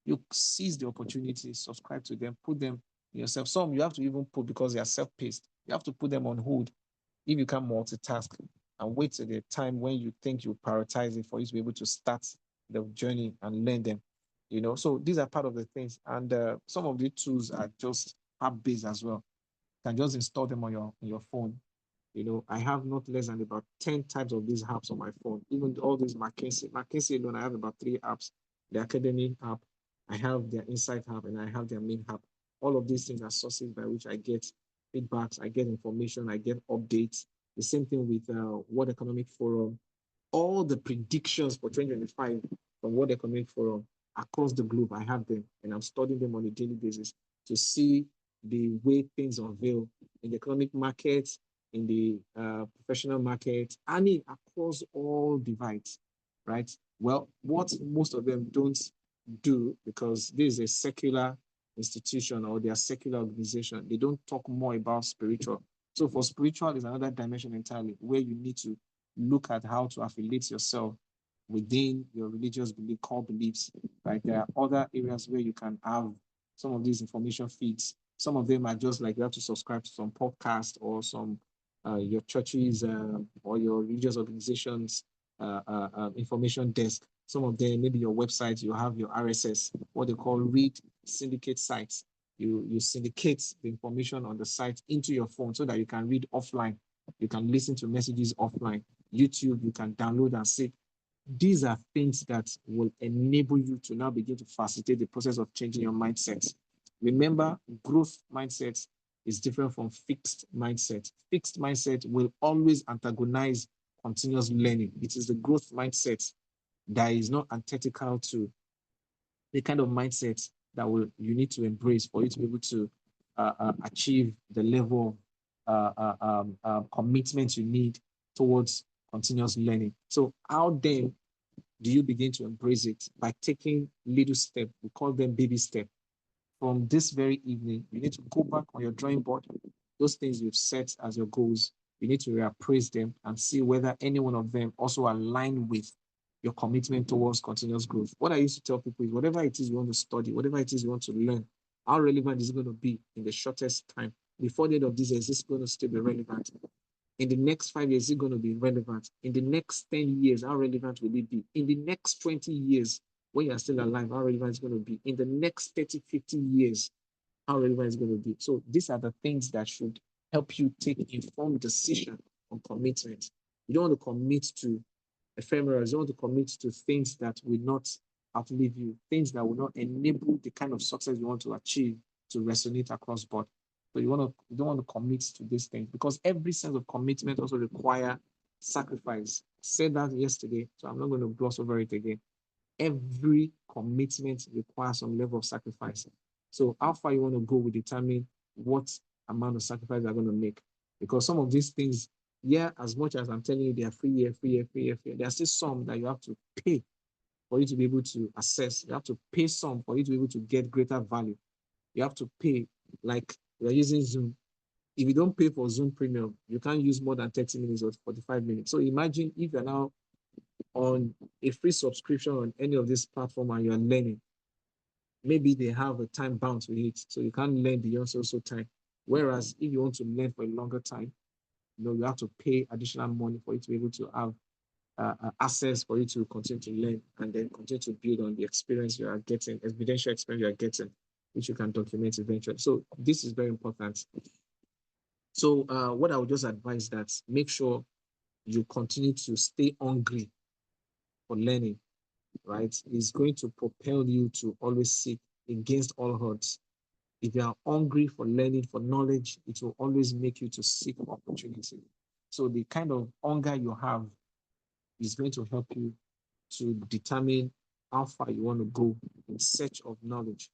You seize the opportunity, subscribe to them, put them yourself. Some you have to even put because they are self-paced. You have to put them on hold if you can multitask and wait till the time when you think you prioritize it for you to be able to start the journey and learn them. So these are part of the things. And some of the tools are just app-based as well. You can just install them on your phone. I have not less than about 10 types of these apps on my phone. Even all these McKinsey alone, I have about 3 apps. The Academy app, I have their Insight app, and I have their main app. All of these things are sources by which I get feedbacks, I get information, I get updates. The same thing with World Economic Forum. All the predictions for 2025 from World Economic Forum across the globe, I have them, and I'm studying them on a daily basis to see the way things unveil in the economic markets, in the professional market, and across all divides, right? Well, what most of them don't do, because this is a secular institution or they are secular organization, they don't talk more about spiritual. So for spiritual is another dimension entirely where you need to look at how to affiliate yourself within your religious belief, core beliefs, right? There are other areas where you can have some of these information feeds. Some of them are just like you have to subscribe to some podcast or some your churches or your religious organizations information desk. Some of them, maybe your website, you have your RSS, what they call read syndicate sites. You syndicate the information on the site into your phone so that you can read offline. You can listen to messages offline. YouTube, you can download and see. These are things that will enable you to now begin to facilitate the process of changing your mindset. Remember, growth mindset is different from fixed mindset. Fixed mindset will always antagonize continuous learning. It is the growth mindset that is not antithetical to the kind of mindset that you need to embrace for you to be able to achieve the level of commitment you need towards continuous learning. So how then do you begin to embrace it? By taking little steps. We call them baby steps. From this very evening, you need to go back on your drawing board. Those things you've set as your goals, you need to reappraise them and see whether any one of them also align with your commitment towards continuous growth. What I used to tell people is whatever it is you want to study, whatever it is you want to learn, how relevant is it going to be in the shortest time? Before the end of this year, is this going to still be relevant? In the next 5 years, is it going to be relevant? In the next 10 years, how relevant will it be? In the next 20 years, when you're still alive, how relevant is it going to be? In the next 30, 50 years, how relevant is it going to be? So these are the things that should help you take informed decision on commitment. You don't want to commit to ephemeral. You don't want to commit to things that will not outlive you, things that will not enable the kind of success you want to achieve to resonate across board. So you don't want to commit to these things because every sense of commitment also require sacrifice. I said that yesterday, so I'm not going to gloss over it again. Every commitment requires some level of sacrifice. So how far you want to go will determine what amount of sacrifice you're going to make. Because some of these things, yeah, as much as I'm telling you, they are free, there are still some that you have to pay for you to be able to access. You have to pay some for you to be able to get greater value. You have to pay, like you're using Zoom. If you don't pay for Zoom Premium, you can't use more than 30 minutes or 45 minutes. So imagine if you're now on a free subscription on any of these platforms and you're learning, maybe they have a time bound to it, so you can't learn beyond so time. Whereas if you want to learn for a longer time, you have to pay additional money for you to be able to have access for you to continue to learn and then continue to build on the experience you are getting, evidential experience you are getting, which you can document eventually. So this is very important. So what I would just advise that make sure you continue to stay hungry for learning, right? Is going to propel you to always seek against all odds. If you are hungry for learning, for knowledge, it will always make you to seek opportunity. So the kind of hunger you have is going to help you to determine how far you want to go in search of knowledge.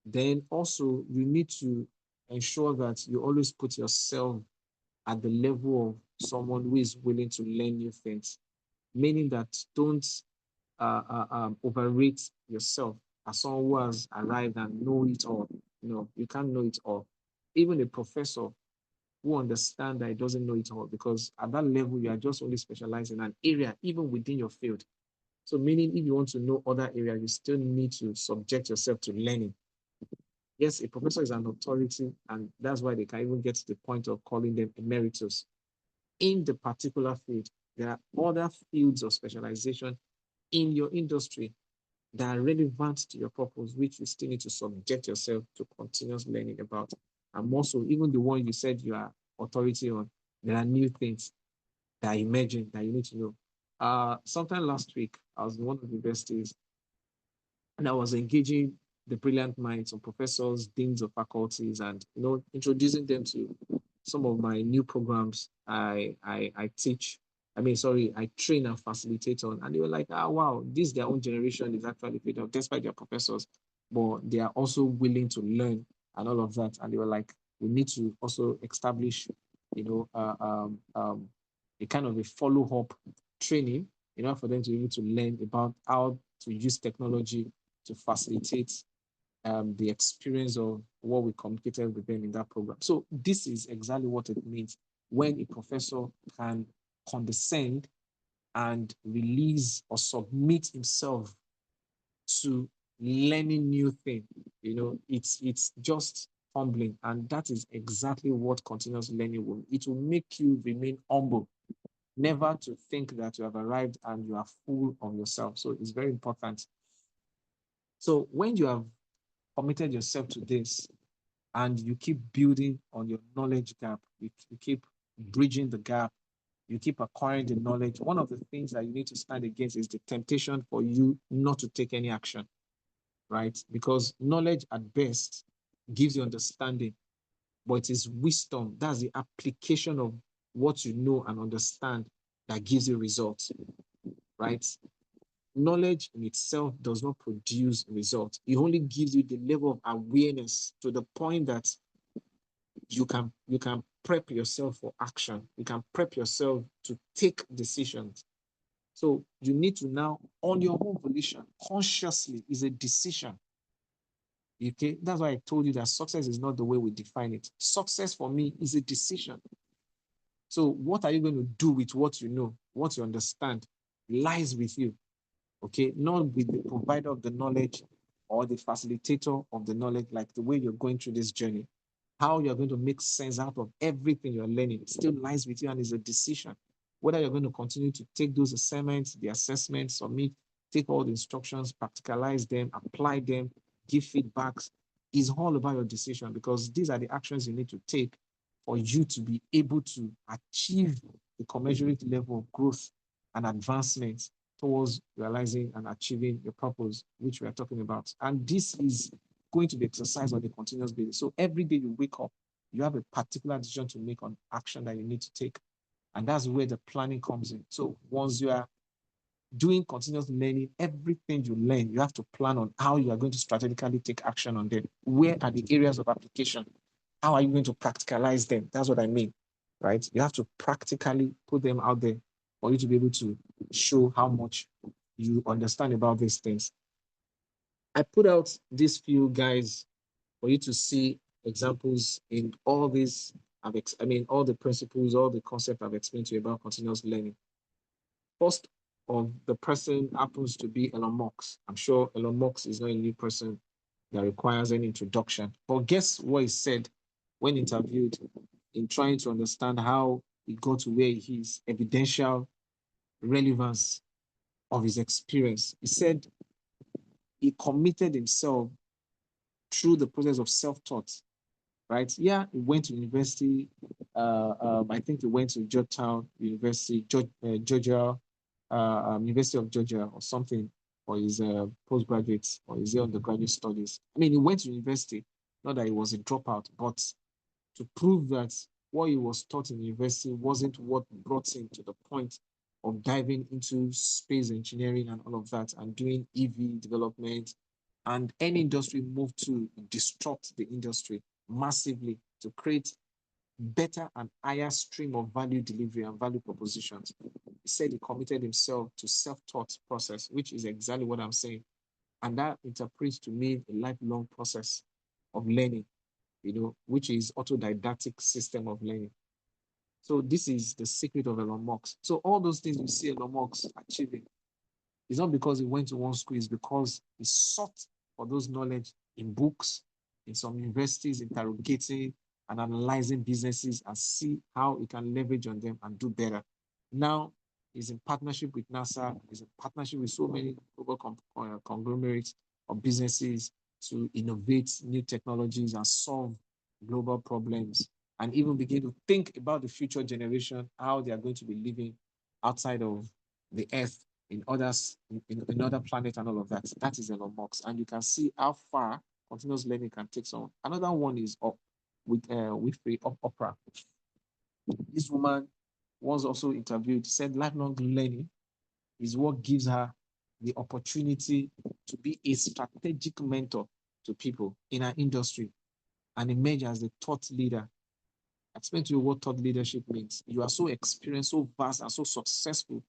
Then also you need to ensure that you always put yourself at the level of someone who is willing to learn new things, meaning that don't overrate yourself as someone who has arrived and know it all. No, you can't know it all. Even a professor who understands that he doesn't know it all, because at that level, you are just only specialized in an area, even within your field. So meaning if you want to know other areas, you still need to subject yourself to learning. Yes, a professor is an authority, and that's why they can even get to the point of calling them emeritus. In the particular field, there are other fields of specialization in your industry that are relevant to your purpose, which you still need to subject yourself to continuous learning about. And also, even the one you said you are authority on, there are new things that are emerging that you need to know. Sometime last week, I was in one of the universities and I was engaging the brilliant minds of professors, deans of faculties, and introducing them to some of my new programs I teach. I train and facilitate on, and they were like, "Ah, wow, this their own generation is actually fed up, despite their professors, but they are also willing to learn and all of that." And they were like, "We need to also establish, you know, a kind of a follow-up training in order for them to be able to learn about how to use technology to facilitate the experience of what we communicated with them in that program." So this is exactly what it means when a professor can condescend and release or submit himself to learning new things. It's just humbling, and that is exactly what continuous learning will. It will make you remain humble, never to think that you have arrived and you are full of yourself. So it's very important. So when you have committed yourself to this and you keep building on your knowledge gap, you keep bridging the gap, you keep acquiring the knowledge, one of the things that you need to stand against is the temptation for you not to take any action, right? Because knowledge at best gives you understanding, but it is wisdom. That's the application of what you know and understand that gives you results, right? Knowledge in itself does not produce results. It only gives you the level of awareness to the point that you can prep yourself for action. You can prep yourself to take decisions. So you need to now, on your own volition, consciously, is a decision. Okay, that's why I told you that success is not the way we define it. Success for me is a decision. So what are you going to do with what you know, what you understand, lies with you. Okay, not with the provider of the knowledge or the facilitator of the knowledge, like the way you're going through this journey. How you're going to make sense out of everything you're learning still lies with you and is a decision. Whether you're going to continue to take those assignments, the assessments, submit, take all the instructions, practicalize them, apply them, give feedbacks, is all about your decision, because these are the actions you need to take for you to be able to achieve the commensurate level of growth and advancement towards realizing and achieving your purpose, which we are talking about. And this is going to be exercised on a continuous basis. So every day you wake up, you have a particular decision to make on action that you need to take. And that's where the planning comes in. So once you are doing continuous learning, everything you learn, you have to plan on how you are going to strategically take action on them. Where are the areas of application? How are you going to practicalize them? That's what I mean, right? You have to practically put them out there for you to be able to show how much you understand about these things. I put out these few guys for you to see examples in all these, all the principles, all the concepts I've explained to you about continuous learning. First of the person happens to be Elon Musk. I'm sure Elon Musk is not a new person that requires any introduction. But guess what he said when interviewed in trying to understand how he got to where he is, evidential relevance of his experience. He said he committed himself through the process of self-taught, right? Yeah, he went to university. I think he went to Georgetown University, Georgia, University of Georgia or something for his postgraduate or his undergraduate studies. He went to university, not that he was a dropout, but to prove that what he was taught in university wasn't what brought him to the point of diving into space engineering and all of that and doing EV development. And any industry moved to disrupt the industry massively to create better and higher stream of value delivery and value propositions. He said he committed himself to self-taught process, which is exactly what I'm saying. And that interprets to me a lifelong process of learning, which is autodidactic system of learning. So this is the secret of Elon Musk. So all those things you see Elon Musk achieving, It's not because he went to one school, it's because he sought for those knowledge in books, in some universities, interrogating and analyzing businesses and see how he can leverage on them and do better. Now, he's in partnership with NASA, he's in partnership with so many global conglomerates of businesses to innovate new technologies and solve global problems, and even begin to think about the future generation, how they are going to be living outside of the earth, in others, in other planets and all of that. That is Elon Musk. And you can see how far continuous learning can take someone. Another one is up with free Oprah. This woman was also interviewed, said lifelong learning is what gives her the opportunity to be a strategic mentor to people in our industry and emerge as a thought leader. Explain to you what thought leadership means. You are so experienced, so vast, and so successful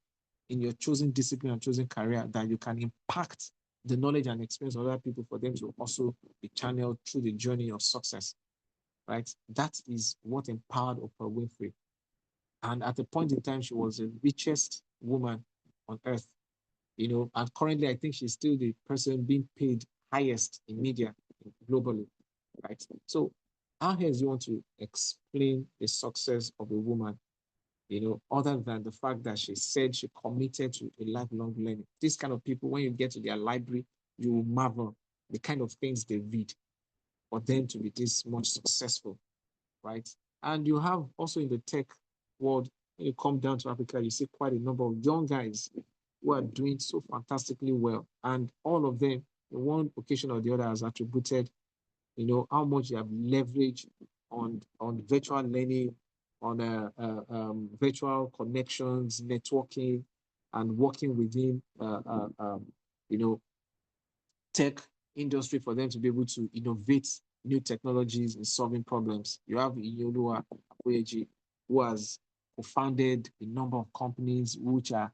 in your chosen discipline and chosen career that you can impact the knowledge and experience of other people for them to also be channeled through the journey of success, right? That is what empowered Oprah Winfrey. And at a point in time, she was the richest woman on earth, and currently I think she's still the person being paid highest in media globally, right? So how else do you want to explain the success of a woman, other than the fact that she said she committed to a lifelong learning? These kind of people, when you get to their library, you will marvel the kind of things they read for them to be this much successful, right? And you have also in the tech world, when you come down to Africa, you see quite a number of young guys who are doing so fantastically well. And all of them, in one occasion or the other, has attributed, how much you have leveraged on virtual learning, on virtual connections, networking, and working within, tech industry for them to be able to innovate new technologies in solving problems. You have Iyolua Akoyeji, who has co-founded a number of companies which are,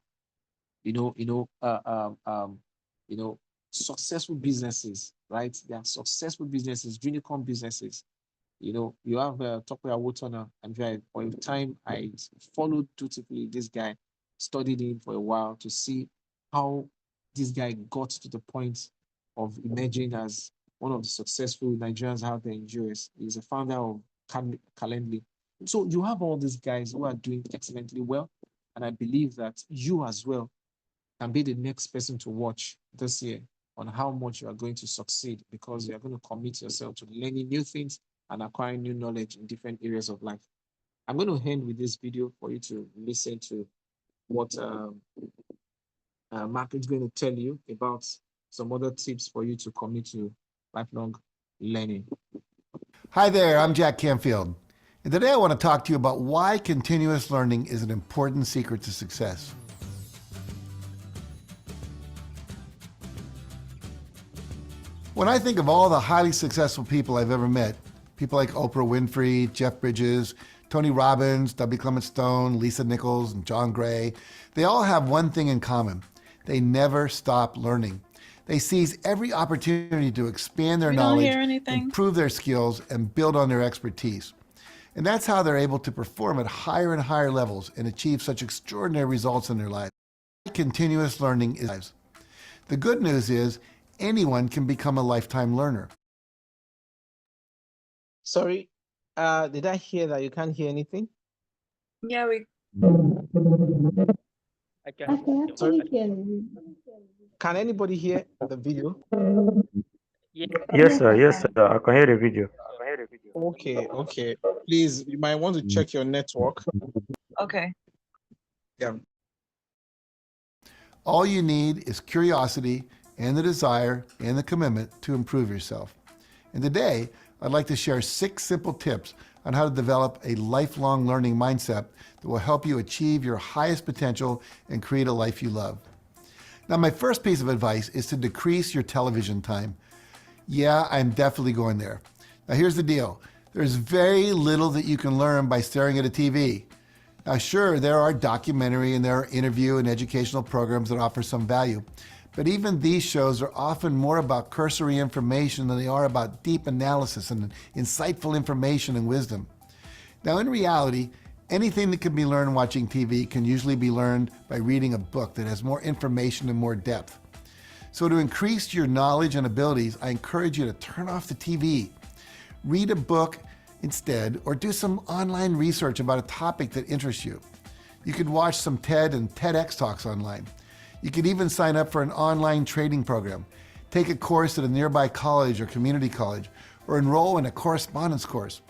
successful businesses, right? They are successful businesses, unicorn businesses. You have Tokoya Wotona, and for a time I followed dutifully this guy, studied him for a while to see how this guy got to the point of emerging as one of the successful Nigerians out there in US. He's a founder of Calendly. So you have all these guys who are doing excellently well, and I believe that you as well can be the next person to watch this year on how much you are going to succeed, because you are going to commit yourself to learning new things and acquiring new knowledge in different areas of life. I'm going to end with this video for you to listen to what Mark is going to tell you about some other tips for you to commit to lifelong learning. Hi there, I'm Jack Canfield. And today I want to talk to you about why continuous learning is an important secret to success. When I think of all the highly successful people I've ever met, people like Oprah Winfrey, Jeff Bridges, Tony Robbins, W. Clement Stone, Lisa Nichols, and John Gray, they all have one thing in common. They never stop learning. They seize every opportunity to expand their knowledge, improve their skills, and build on their expertise. And that's how they're able to perform at higher and higher levels and achieve such extraordinary results in their lives. Continuous learning is. The good news is anyone can become a lifetime learner. Sorry, did I hear that you can't hear anything? Yeah, I can actually hear. Can anybody hear the video? Yes, sir. Yes, sir. I can hear the video. Okay. Please, you might want to check your network. okay. Yeah. All you need is curiosity and the desire and the commitment to improve yourself. And today, I'd like to share 6 simple tips on how to develop a lifelong learning mindset that will help you achieve your highest potential and create a life you love. Now, my first piece of advice is to decrease your television time. Yeah, I'm definitely going there. Now, here's the deal. There's very little that you can learn by staring at a TV. Now, sure, there are documentary and there are interview and educational programs that offer some value, but even these shows are often more about cursory information than they are about deep analysis and insightful information and wisdom. Now, in reality, Anything that can be learned watching TV can usually be learned by reading a book that has more information and more depth. So to increase your knowledge and abilities, I encourage you to turn off the TV. Read a book instead, or do some online research about a topic that interests you. You could watch some TED and TEDx talks online. You could even sign up for an online training program, take a course at a nearby college or community college, or enroll in a correspondence course.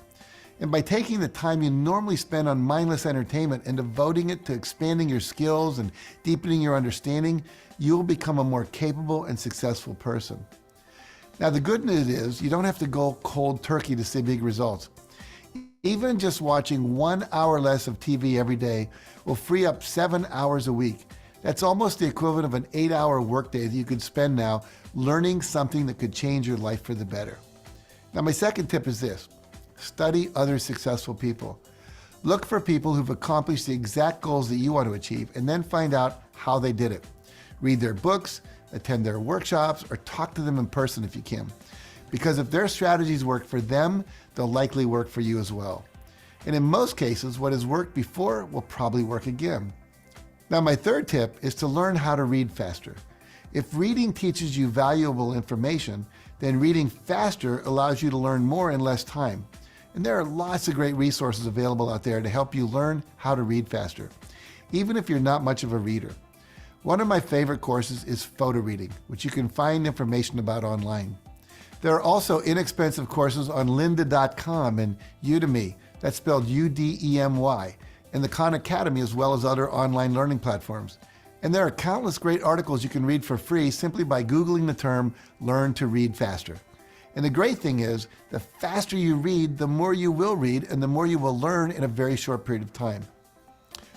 And by taking the time you normally spend on mindless entertainment and devoting it to expanding your skills and deepening your understanding, you'll become a more capable and successful person. Now, the good news is you don't have to go cold turkey to see big results. Even just watching 1 hour less of TV every day will free up 7 hours a week. That's almost the equivalent of an 8-hour workday that you could spend now learning something that could change your life for the better. Now, my second tip is this: study other successful people. Look for people who've accomplished the exact goals that you want to achieve, and then find out how they did it. Read their books, attend their workshops, or talk to them in person if you can. Because if their strategies work for them, they'll likely work for you as well. And in most cases, what has worked before will probably work again. Now, my third tip is to learn how to read faster. If reading teaches you valuable information, then reading faster allows you to learn more in less time. And there are lots of great resources available out there to help you learn how to read faster, even if you're not much of a reader. One of my favorite courses is photo reading, which you can find information about online. There are also inexpensive courses on lynda.com and Udemy, that's spelled U-D-E-M-Y, and the Khan Academy, as well as other online learning platforms. And there are countless great articles you can read for free simply by Googling the term "learn to read faster." And the great thing is, the faster you read, the more you will read, and the more you will learn in a very short period of time.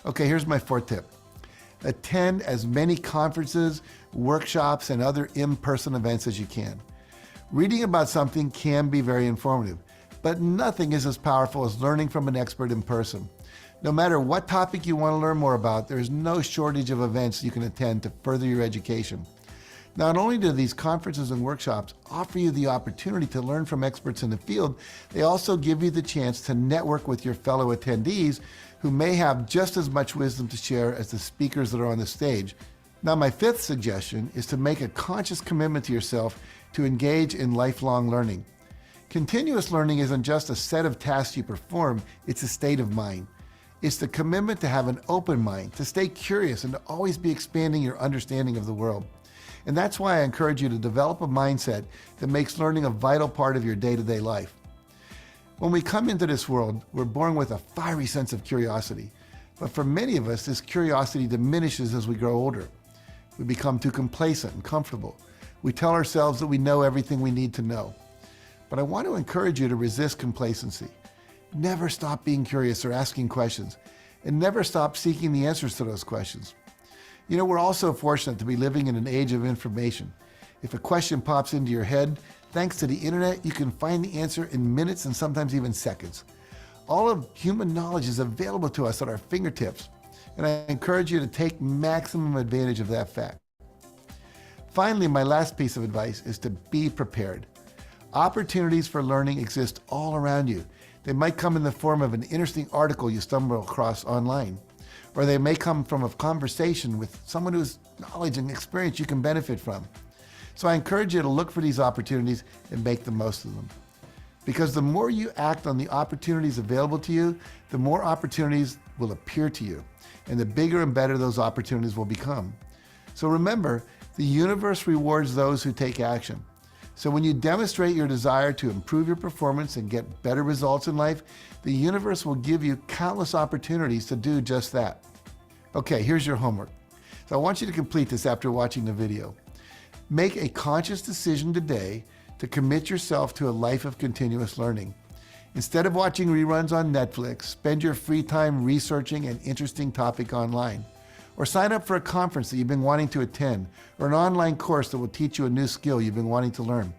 Okay, here's my fourth tip. Attend as many conferences, workshops, and other in-person events as you can. Reading about something can be very informative, but nothing is as powerful as learning from an expert in person. No matter what topic you want to learn more about, there is no shortage of events you can attend to further your education. Not only do these conferences and workshops offer you the opportunity to learn from experts in the field, they also give you the chance to network with your fellow attendees who may have just as much wisdom to share as the speakers that are on the stage. Now, my fifth suggestion is to make a conscious commitment to yourself to engage in lifelong learning. Continuous learning isn't just a set of tasks you perform, it's a state of mind. It's the commitment to have an open mind, to stay curious, and to always be expanding your understanding of the world. And that's why I encourage you to develop a mindset that makes learning a vital part of your day-to-day life. When we come into this world, we're born with a fiery sense of curiosity. But for many of us, this curiosity diminishes as we grow older. We become too complacent and comfortable. We tell ourselves that we know everything we need to know. But I want to encourage you to resist complacency. Never stop being curious or asking questions, and never stop seeking the answers to those questions. You know, we're also fortunate to be living in an age of information. If a question pops into your head, thanks to the internet, you can find the answer in minutes and sometimes even seconds. All of human knowledge is available to us at our fingertips, and I encourage you to take maximum advantage of that fact. Finally, my last piece of advice is to be prepared. Opportunities for learning exist all around you. They might come in the form of an interesting article you stumble across online, or they may come from a conversation with someone whose knowledge and experience you can benefit from. So I encourage you to look for these opportunities and make the most of them. Because the more you act on the opportunities available to you, the more opportunities will appear to you, and the bigger and better those opportunities will become. So remember, the universe rewards those who take action. So when you demonstrate your desire to improve your performance and get better results in life, the universe will give you countless opportunities to do just that. Okay, here's your homework. So I want you to complete this after watching the video. Make a conscious decision today to commit yourself to a life of continuous learning. Instead of watching reruns on Netflix, spend your free time researching an interesting topic online. Or sign up for a conference that you've been wanting to attend, or an online course that will teach you a new skill you've been wanting to learn.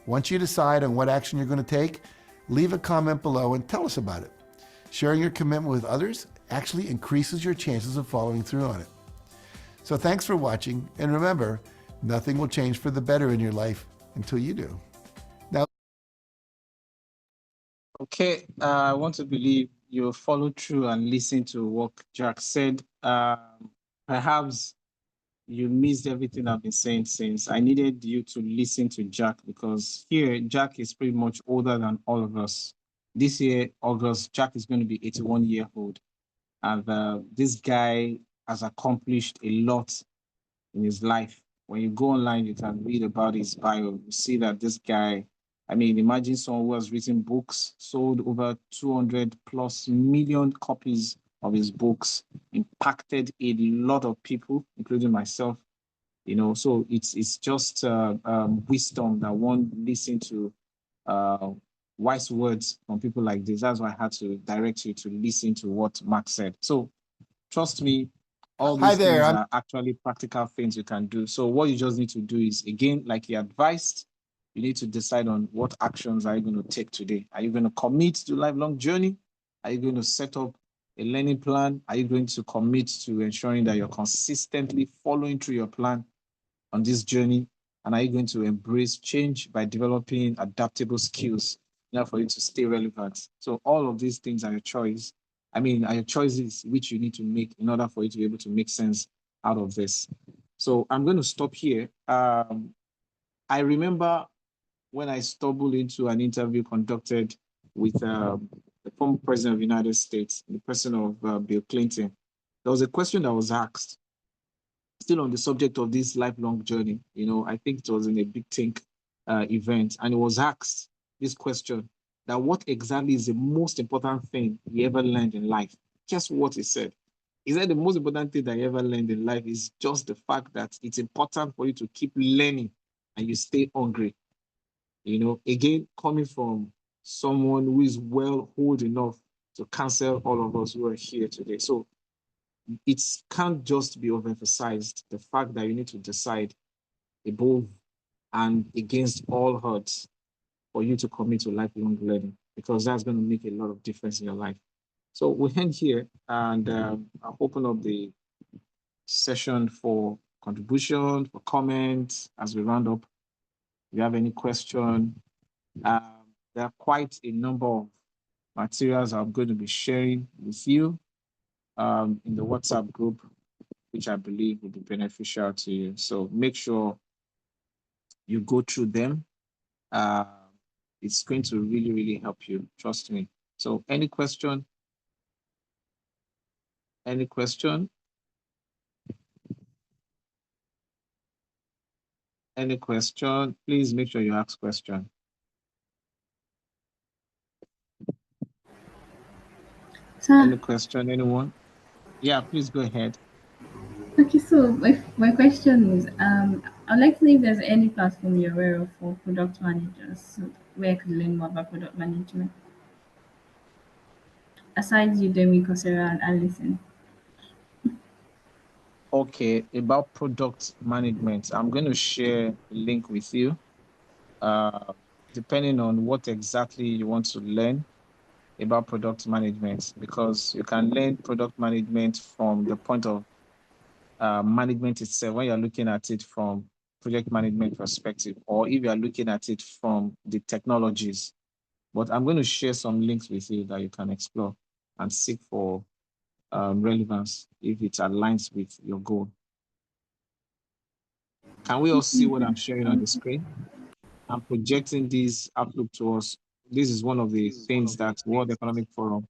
Once you decide on what action you're going to take, leave a comment below and tell us about it. Sharing your commitment with others actually increases your chances of following through on it. So thanks for watching, and remember, nothing will change for the better in your life until you do. Now, Okay, I want to believe you follow through and listen to what Jack said. Perhaps you missed everything I've been saying since. I needed you to listen to Jack because here, Jack is pretty much older than all of us. This year, August, Jack is going to be 81 years old. And this guy has accomplished a lot in his life. When you go online, you can read about his bio. You see that this guy, I mean, imagine someone who has written books, sold over 200 plus million copies of his books, impacted a lot of people, including myself. You know, so it's just wisdom that one listen to wise words from people like this. That's why I had to direct you to listen to what Mark said. So trust me, all Hi these there. things are actually practical things you can do. So what you just need to do is, again, like he advised, you need to decide on what actions are you going to take today. Are you going to commit to lifelong journey? Are you going to set up a learning plan? Are you going to commit to ensuring that you're consistently following through your plan on this journey? And are you going to embrace change by developing adaptable skills in order for you to stay relevant? So all of these things are your choice. I mean, are your choices which you need to make in order for you to be able to make sense out of this. So I'm going to stop here. I remember when I stumbled into an interview conducted with the former president of the United States, the person of Bill Clinton. There was a question that was asked, still on the subject of this lifelong journey. You know, I think it was in a big think event, and it was asked this question, that what exactly is the most important thing he ever learned in life? Guess what he said? He said the most important thing that he ever learned in life is just the fact that it's important for you to keep learning and you stay hungry. You know, again, coming from someone who is well old enough to counsel all of us who are here today. So it can't just be overemphasized, the fact that you need to decide above and against all odds for you to commit to lifelong learning, because that's going to make a lot of difference in your life. So we end here, and I'll open up the session for contribution, for comments as we round up. If you have any question, there are quite a number of materials I'm going to be sharing with you in the WhatsApp group, which I believe will be beneficial to you. So make sure you go through them. It's going to really, really help you. Trust me. So any question? Any question? Any question? Please make sure you ask question. Any question, anyone? Yeah, please go ahead. Okay, so my question is, I'd like to know if there's any platform you're aware of for product managers, so where I could learn more about product management, aside Udemy, Coursera, and Allison. Okay, about product management, I'm going to share a link with you. Depending on what exactly you want to learn about product management, because you can learn product management from the point of management itself when you're looking at it from project management perspective, or if you're looking at it from the technologies. But I'm going to share some links with you that you can explore and seek for relevance if it aligns with your goal. Can we all see what I'm sharing on the screen? I'm projecting this outlook to us. This is one of the things that World Economic Forum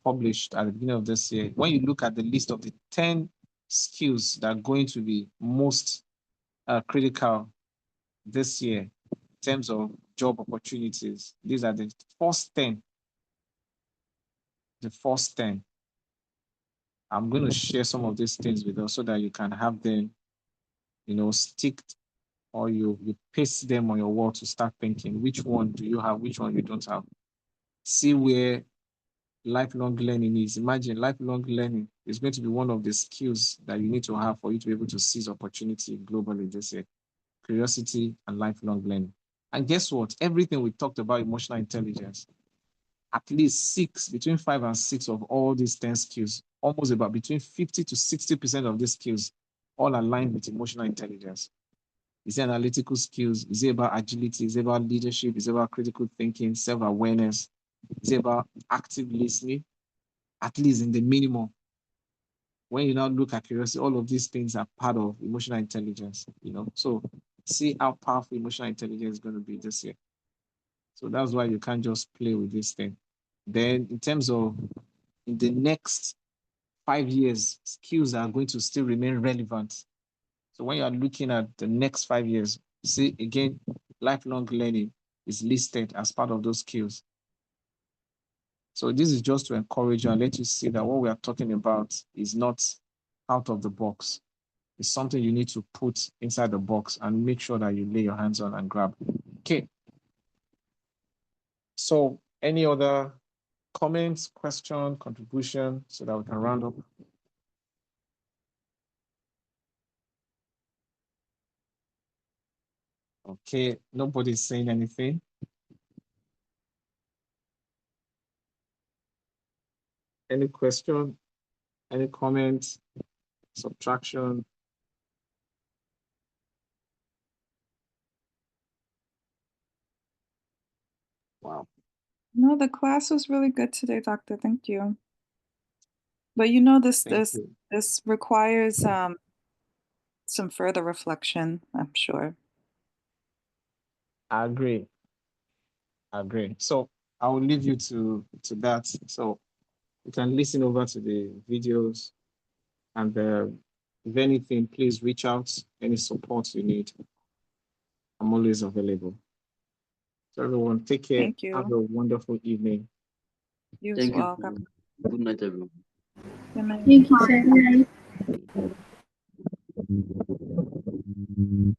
published at the beginning of this year. When you look at the list of the 10 skills that are going to be most critical this year in terms of job opportunities, these are the first 10. The first 10. I'm going to share some of these things with us so that you can have them, you know, stick, or you paste them on your wall to start thinking, which one do you have, which one you don't have. See where lifelong learning is. Imagine lifelong learning is going to be one of the skills that you need to have for you to be able to seize opportunity globally this year. Curiosity and lifelong learning. And guess what? Everything we talked about emotional intelligence, at least 6, between 5 and 6 of all these 10 skills, almost about between 50 to 60% of these skills all aligned with emotional intelligence. Is it analytical skills? Is it about agility? Is it about leadership? Is it about critical thinking, self-awareness? It's about active listening, at least in the minimum. When you now look at curiosity, all of these things are part of emotional intelligence, you know. So see how powerful emotional intelligence is going to be this year. So that's why you can't just play with this thing. Then in terms of in the next 5 years, skills are going to still remain relevant. So when you are looking at the next 5 years, see again, lifelong learning is listed as part of those skills. So this is just to encourage you and let you see that what we are talking about is not out of the box. It's something you need to put inside the box and make sure that you lay your hands on and grab. Okay. So any other comments, question, contribution so that we can round up? Okay, nobody's saying anything. Any question? Any comments? Subtraction? Wow. No, the class was really good today, Doctor. Thank you. But you know, this requires some further reflection, I'm sure. I agree. So I will leave you to that. So you can listen over to the videos, and if anything, please reach out. Any support you need, I'm always available. So everyone, take care. Thank you. Have a wonderful evening. You as Thank well. you. Good night, everyone. Good night. Thank you, sir. Good night.